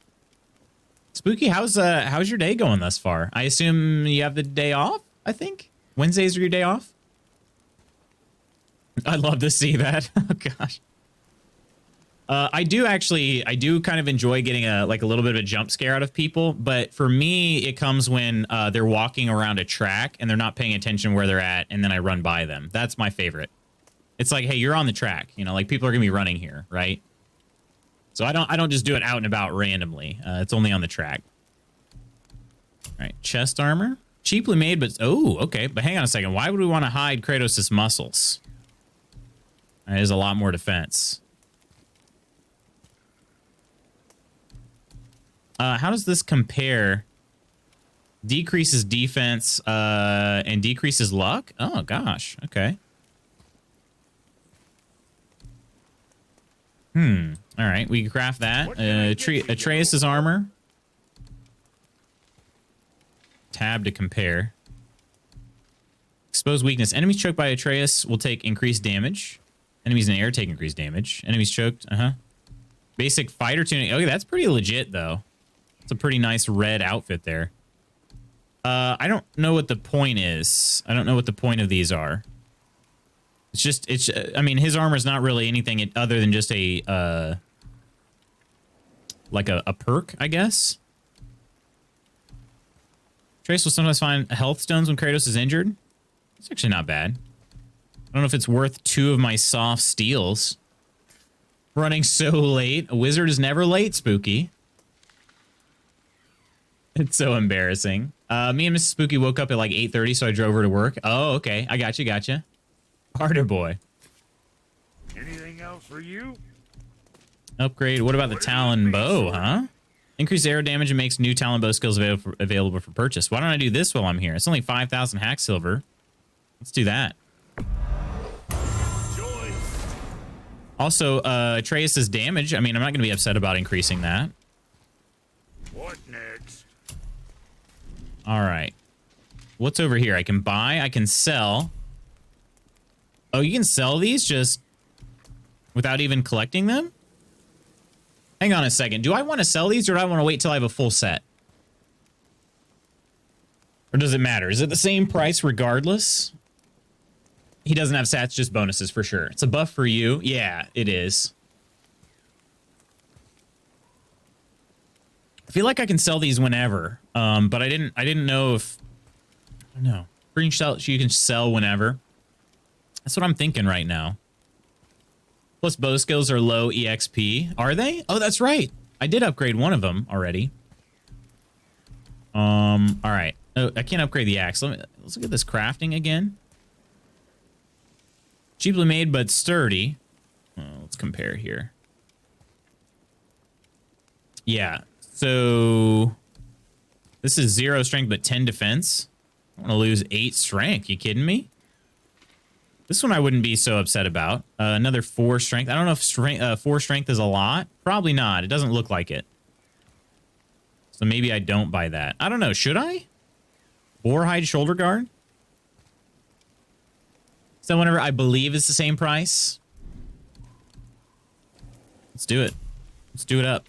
Spooky, how's your day going thus far? I assume you have the day off, I think? Wednesdays are your day off? I'd love to see that. Oh, gosh. I do kind of enjoy getting a little bit of a jump scare out of people, but for me, it comes when they're walking around a track and they're not paying attention where they're at, and then I run by them. That's my favorite. It's like, hey, you're on the track, you know, like people are gonna be running here, right? So I don't just do it out and about randomly. It's only on the track. All right, chest armor, cheaply made, but oh, okay. But hang on a second. Why would we want to hide Kratos' muscles? There's a lot more defense. How does this compare? Decreases defense and decreases luck? Oh, gosh. Okay. All right, we can craft that. Atreus' armor. Tab to compare. Exposed weakness. Enemies choked by Atreus will take increased damage. Enemies in the air take increased damage. Enemies choked. Basic fighter tuning. Okay, that's pretty legit, though. It's a pretty nice red outfit there. I don't know what the point is. I don't know what the point of these are. It's just, I mean, his armor is not really anything other than just a, like a perk, I guess. Trace will sometimes find health stones when Kratos is injured. It's actually not bad. I don't know if it's worth 2 of my soft steels. Running so late. A wizard is never late, Spooky. It's so embarrassing. Me and Mrs. Spooky woke up at like 8:30, so I drove her to work. Oh, okay. I gotcha. Harder boy. Anything else for you? Upgrade. What about the Talon Bow, huh? Increase arrow damage and makes new Talon Bow skills available for purchase. Why don't I do this while I'm here? It's only 5,000 hack silver. Let's do that. Also, Atreus' damage. I mean, I'm not going to be upset about increasing that. What next? All right. What's over here? I can buy. I can sell. Oh, you can sell these just without even collecting them? Hang on a second. Do I want to sell these or do I want to wait till I have a full set? Or does it matter? Is it the same price regardless? He doesn't have stats, just bonuses for sure. It's a buff for you. Yeah, it is. I feel like I can sell these whenever. But I didn't know if, I don't know. Green shell, you can sell whenever. That's what I'm thinking right now. Plus bow skills are low EXP. Are they? Oh, that's right. I did upgrade one of them already. All right. Oh, I can't upgrade the axe. Let's look at this crafting again. Cheaply made, but sturdy. Let's compare here. Yeah. So this is 0 strength, but 10 defense. I want to lose 8 strength. You kidding me? This one I wouldn't be so upset about. Another 4 strength. I don't know if strength, 4 strength is a lot. Probably not. It doesn't look like it. So maybe I don't buy that. I don't know. Should I? Boarhide shoulder guard? So whenever I believe it's the same price. Let's do it. Let's do it up.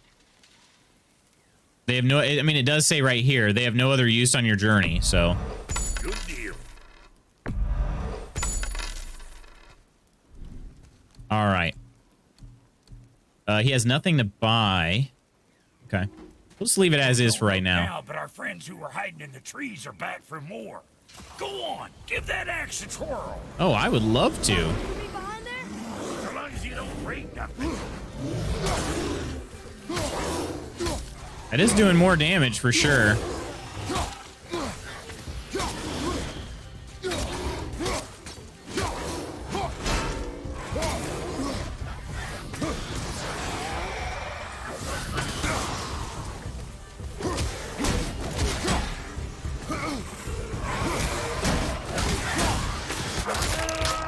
They have no, I mean, it does say right here, they have no other use on your journey, so. Good deal. All right. He has nothing to buy. Okay. We'll just leave it as is for right now. But our friends who were hiding in the trees are back for more. Go on, give that axe a twirl. Oh, I would love to. Behind there? So long as you don't break nothing. It is doing more damage for sure.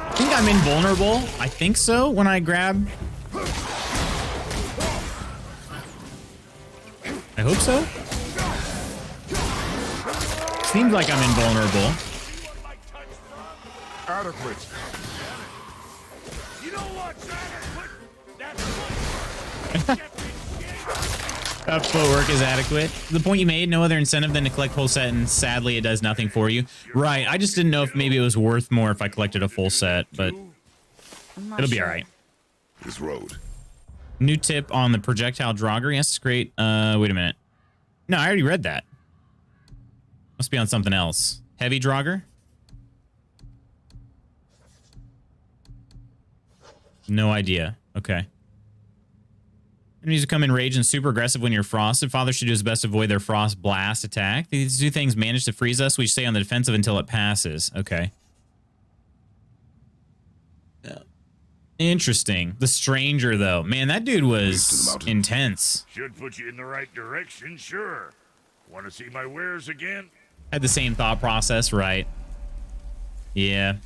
I think I'm invulnerable. I think so when I grab. I hope so. Seems like I'm invulnerable. Adequate. You know what's adequate? That's Footwork is adequate. The point you made, no other incentive than to collect full set, and sadly it does nothing for you. Right, I just didn't know if maybe it was worth more if I collected a full set, but it'll be all right. This road. New tip on the projectile drogger. Yes, it's great. Wait a minute. No, I already read that. Must be on something else. Heavy drogger? No idea. Okay. Enemies who come in rage and super aggressive when you're frosted. Father should do his best to avoid their frost blast attack. These two things manage to freeze us. We stay on the defensive until it passes. Okay. Interesting. The stranger, though. Man, that dude was intense. should put you in the right direction, sure. Want to see my wares again? Had the same thought process, right? Yeah.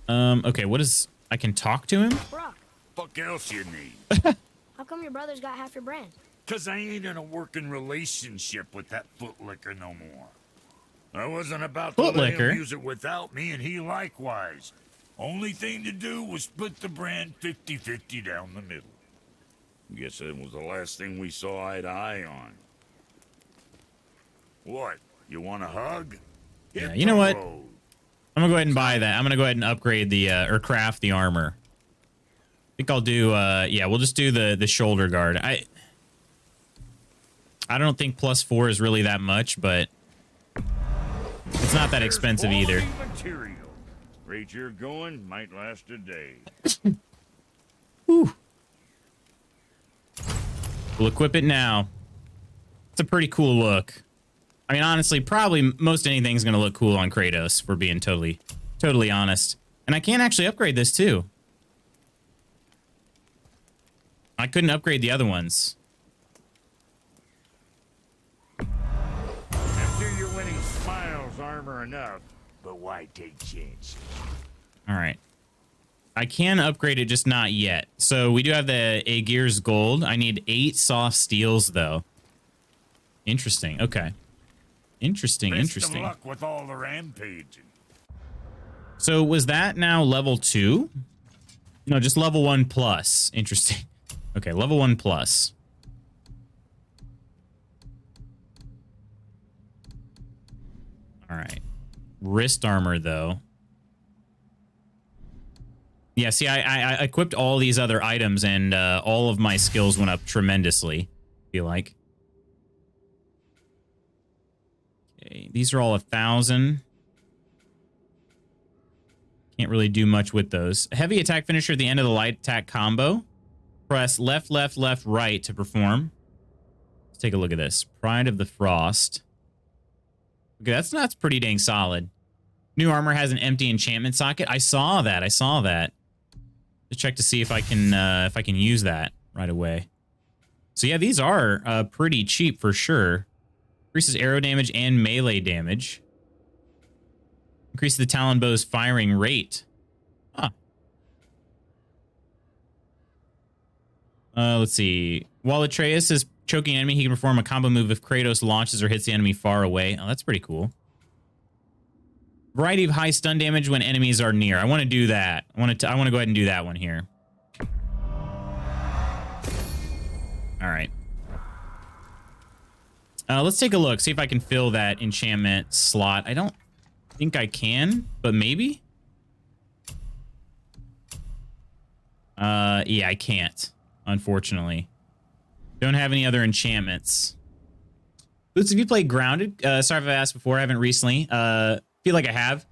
Okay, what is... I can talk to him? Brock, Fuck else you need? how come your brother's got half your brand? Cause I ain't in a working relationship with that footlicker no more. I wasn't about to let Footlicker? him use it without me, and he likewise. Only thing to do was split the brand 50-50 down the middle. Guess that was the last thing we saw eye to eye on. What? You want a hug? Yeah, you know what? I'm gonna go ahead and buy that. I'm gonna go ahead and upgrade the, or craft the armor. I think I'll do, yeah, we'll just do the shoulder guard. I don't think +4 is really that much, but it's not that expensive either. Material. Rate you're going might last a day. Whew. We'll equip it now. It's a pretty cool look. I mean, honestly, probably most anything's gonna look cool on Kratos, if we're being totally honest. And I can actually upgrade this too. I couldn't upgrade the other ones. I'm sure your winning smiles armor enough, but why take chances? All right. I can upgrade it, just not yet. So we do have the Aegir's Gold. I need 8 soft steels, though. Interesting. Okay. Interesting. Best Interesting. of luck with all the rampaging. So was that now level 2? No, just level 1 plus. Interesting. Okay, level 1 plus. All right. Wrist armor, though. Yeah, see, I equipped all these other items, and all of my skills went up tremendously, I feel like. Okay, these are all 1,000. Can't really do much with those. Heavy attack finisher at the end of the light attack combo. Press left, left, left, right to perform. Let's take a look at this. Pride of the Frost. Okay, that's pretty dang solid. New armor has an empty enchantment socket. I saw that. Just check to see if I can use that right away. So yeah, these are pretty cheap for sure. Increases arrow damage and melee damage. Increases the Talon Bow's firing rate. Huh. Let's see. While Atreus is choking an enemy, he can perform a combo move if Kratos launches or hits the enemy far away. Oh, that's pretty cool. Variety of high stun damage when enemies are near. I want to do that. I want to go ahead and do that one here. All right. Let's take a look. See if I can fill that enchantment slot. I don't think I can, but maybe. Yeah, I can't. Unfortunately, don't have any other enchantments. Boots, have you played Grounded? Sorry if I asked before. I haven't recently. Feel like I have.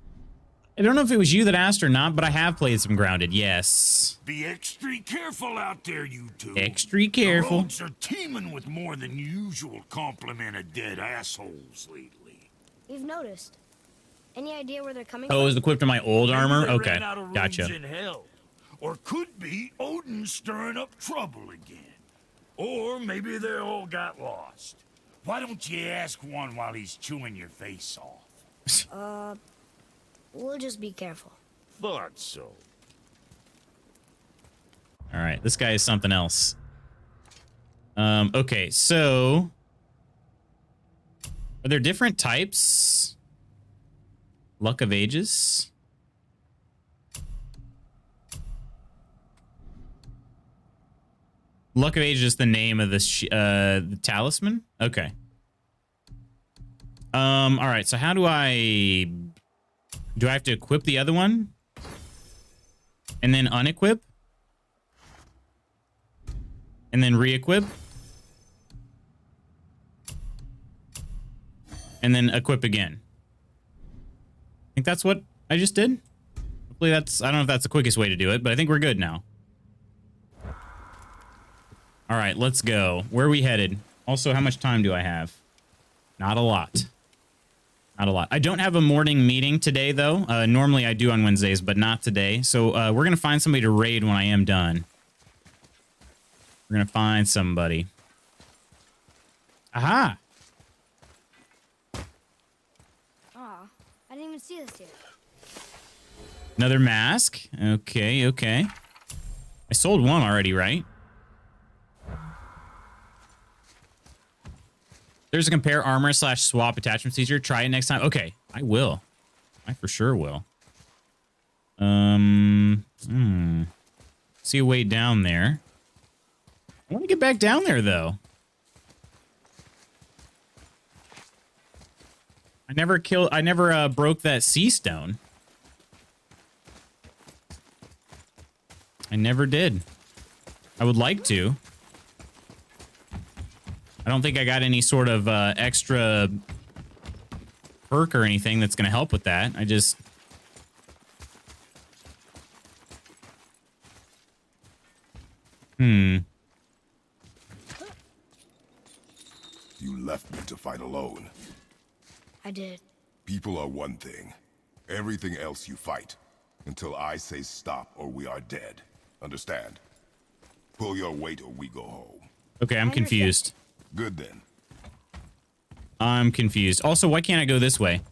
I don't know if it was you that asked or not, but I have played some Grounded, yes. Be extra careful out there, you two. Extra careful. The roads are teeming with more than usual complement of dead assholes lately. We've noticed. Any idea where they're coming Oh, from? it was equipped in my old armor? Maybe they Okay, ran out of rooms gotcha. in hell. Or could be Odin stirring up trouble again. Or maybe they all got lost. Why don't you ask one while he's chewing your face off? We'll just be careful. Thought so. All right, this guy is something else. Okay, so are there different types? Luck of Ages. Luck of Ages is the name of this the talisman. Okay. All right. So how do I have to equip the other one and then unequip and then re-equip and then equip again? I think that's what I just did. Hopefully that's, I don't know if that's the quickest way to do it, but I think we're good now. All right, let's go. Where are we headed? Also, how much time do I have? Not a lot. Not a lot. I don't have a morning meeting today, though. Normally I do on Wednesdays, but not today. So we're going to find somebody to raid when I am done. We're going to find somebody. Aha! Aw, I didn't even see this here. Another mask. Okay, okay. I sold one already, right? There's a compare armor / swap attachment feature. Try it next time. Okay, I will. I for sure will. See a way down there. I want to get back down there though. I never broke that sea stone. I never did. I would like to. I don't think I got any sort of extra perk or anything that's going to help with that. I just... You left me to fight alone. I did. People are one thing. Everything else you fight. Until I say stop or we are dead. Understand? Pull your weight or we go home. Okay, I'm confused. Good then. I'm confused. Also, why can't I go this way?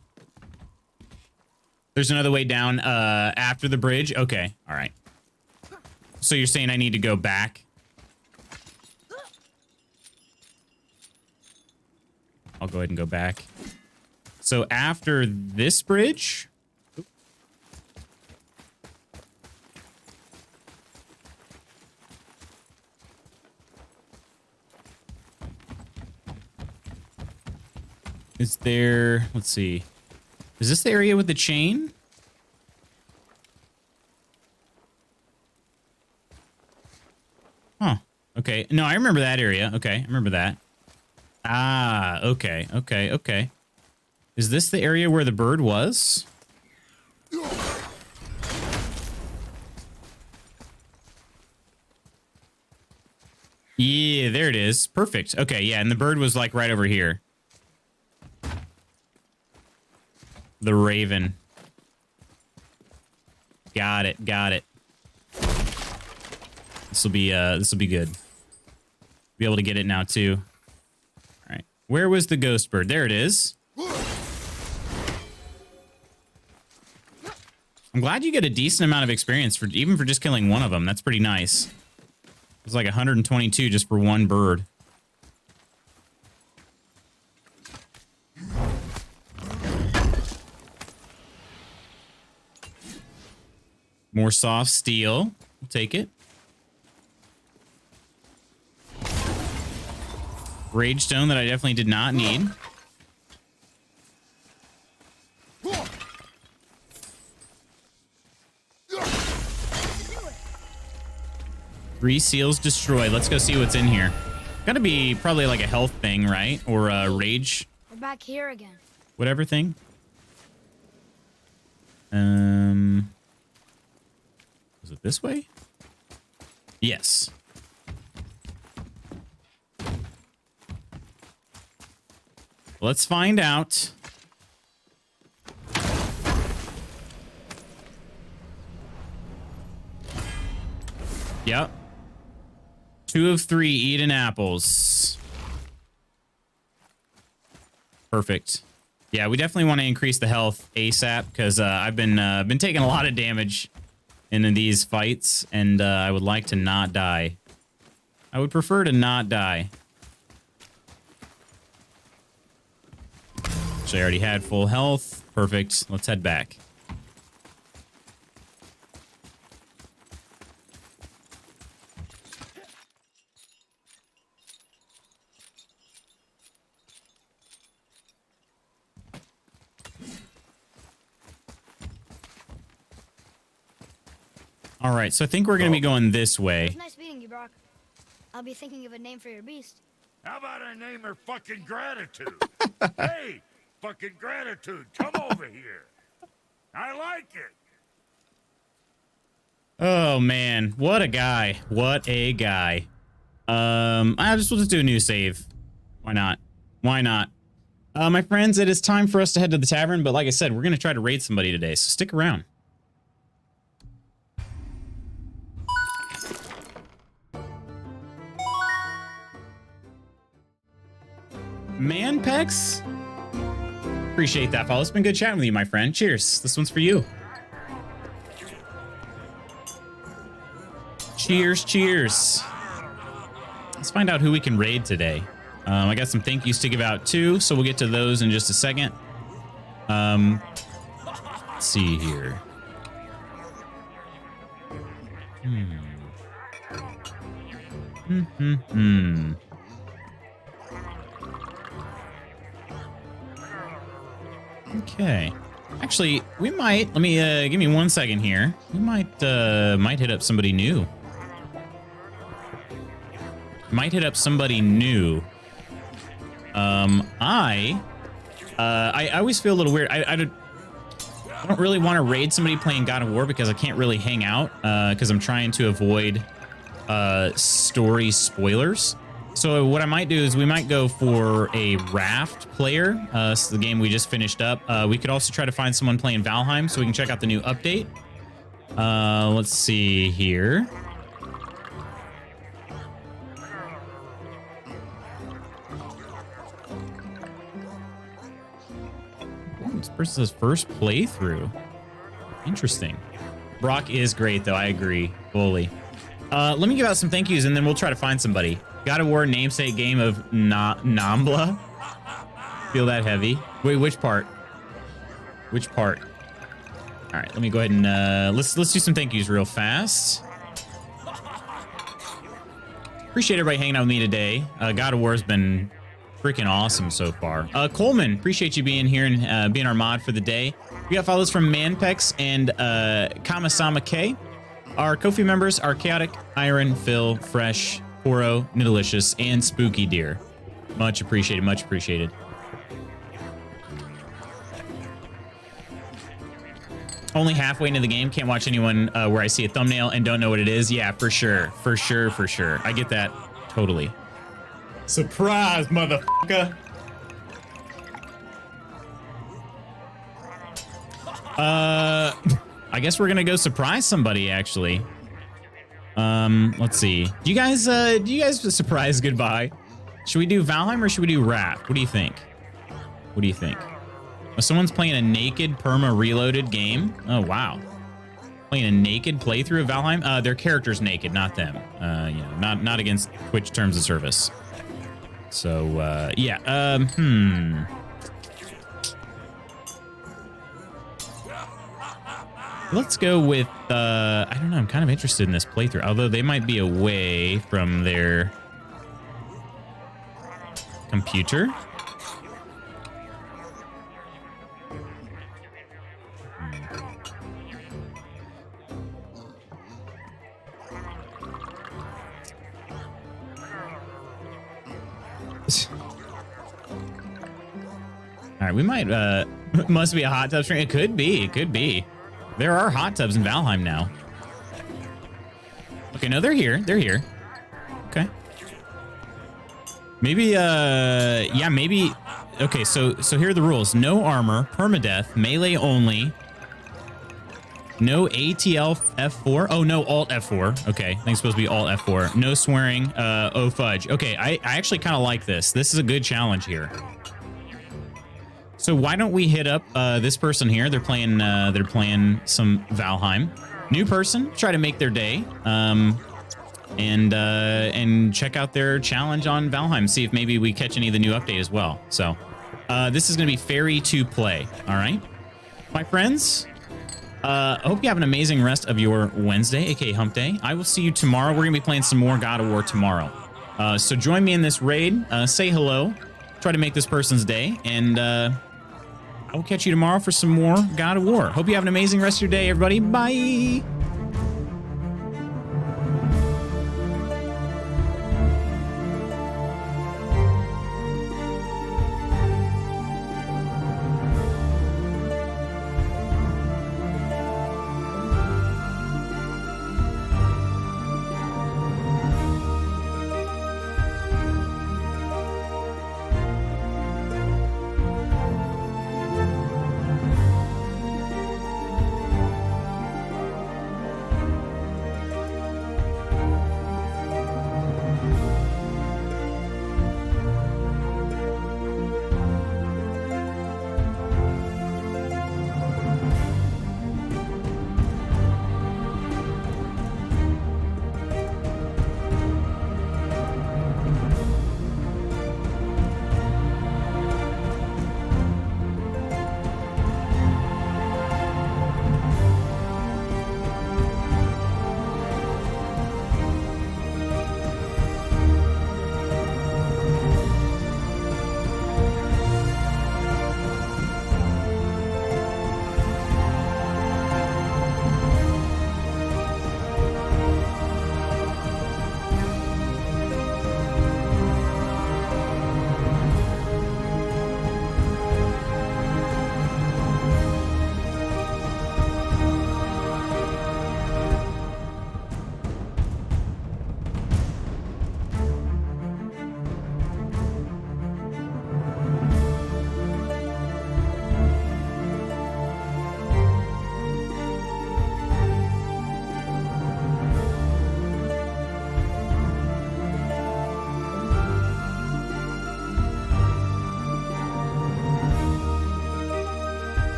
There's another way down after the bridge? Okay, all right. So you're saying I need to go back? I'll go ahead and go back. So after this bridge... Is there... Let's see. Is this the area with the chain? Huh. Okay. No, I remember that area. Okay, I remember that. Ah, okay, okay, okay. Is this the area where the bird was? Yeah, there it is. Perfect. Okay, yeah, and the bird was like right over here. The raven. Got it, got it. This will be good. Be able to get it now too. All right. Where was the ghost bird? There it is. I'm glad you get a decent amount of experience for even for just killing one of them. That's pretty nice. It's like 122 just for one bird. More soft steel. We'll take it. Rage stone that I definitely did not need. Three seals destroyed. Let's go see what's in here. Gotta be probably like a health thing, right? Or a rage. We're back here again. Whatever thing. Was it this way? Yes. Let's find out. Yep. 2 of 3 eaten apples. Perfect. Yeah, we definitely want to increase the health ASAP because I've been taking a lot of damage in these fights, and I would like to not die. I would prefer to not die. So I already had full health. Perfect. Let's head back. All right, so I think we're going to be going this way. It's nice meeting you, Brock. I'll be thinking of a name for your beast. How about I name her fucking Gratitude? Hey, fucking Gratitude, come over here. I like it. Oh man, what a guy. What a guy. We'll just do a new save. Why not? Why not? My friends, it is time for us to head to the tavern, but like I said, we're going to try to raid somebody today, so stick around. Manpex? Appreciate that, follow. It's been good chatting with you, my friend. Cheers. This one's for you. Cheers, cheers. Let's find out who we can raid today. I got some thank yous to give out too, so we'll get to those in just a second. Let's see here. Okay. Actually, we might. Let me give me 1 second here. We might hit up somebody new. Might hit up somebody new. I always feel a little weird. I don't really want to raid somebody playing God of War because I can't really hang out because I'm trying to avoid story spoilers. So what I might do is we might go for a raft player. It's the game we just finished up. We could also try to find someone playing Valheim so we can check out the new update. Let's see here. This person's first playthrough. Interesting. Brock is great, though. I agree fully. Let me give out some thank yous, and then we'll try to find somebody. God of War namesake game of Nambla. Feel that heavy. Wait, which part? Which part? All right, let me go ahead and let's do some thank yous real fast. Appreciate everybody hanging out with me today. God of War has been freaking awesome so far. Coleman, appreciate you being here and being our mod for the day. We got follows from Manpex and Kamasama K. Our Ko-fi members are Chaotic, Iron, Phil, Fresh, Poro, Nidalicious, and Spooky Deer. Much appreciated, much appreciated. Only halfway into the game, can't watch anyone where I see a thumbnail and don't know what it is. Yeah, for sure, for sure, for sure. I get that totally. Surprise, motherfucker. I guess we're gonna go surprise somebody, actually. Let's see. Do you guys surprise goodbye? Should we do Valheim or should we do Raft? What do you think? What do you think? Oh, someone's playing a naked perma reloaded game. Oh wow. Playing a naked playthrough of Valheim. Their character's naked, not them. You know, not against Twitch terms of service. So yeah. Let's go with, I don't know, I'm kind of interested in this playthrough, although they might be away from their computer. All right, we might, must be a hot tub stream. It could be, it could be. There are hot tubs in Valheim now. Okay, no, they're here. They're here. Okay. Maybe, yeah, maybe. Okay, so here are the rules. No armor, permadeath, melee only. No ATL F4. Oh, no Alt F4. Okay, I think it's supposed to be Alt F4. No swearing. Oh, fudge. Okay, I actually kind of like this. This is a good challenge here. So why don't we hit up this person here? They're playing some Valheim. New person, try to make their day, and check out their challenge on Valheim. See if maybe we catch any of the new update as well. So this is going to be Fairy to Play. All right, my friends. I hope you have an amazing rest of your Wednesday, aka Hump Day. I will see you tomorrow. We're gonna be playing some more God of War tomorrow. So join me in this raid. Say hello. Try to make this person's day, and I will catch you tomorrow for some more God of War. Hope you have an amazing rest of your day, everybody. Bye.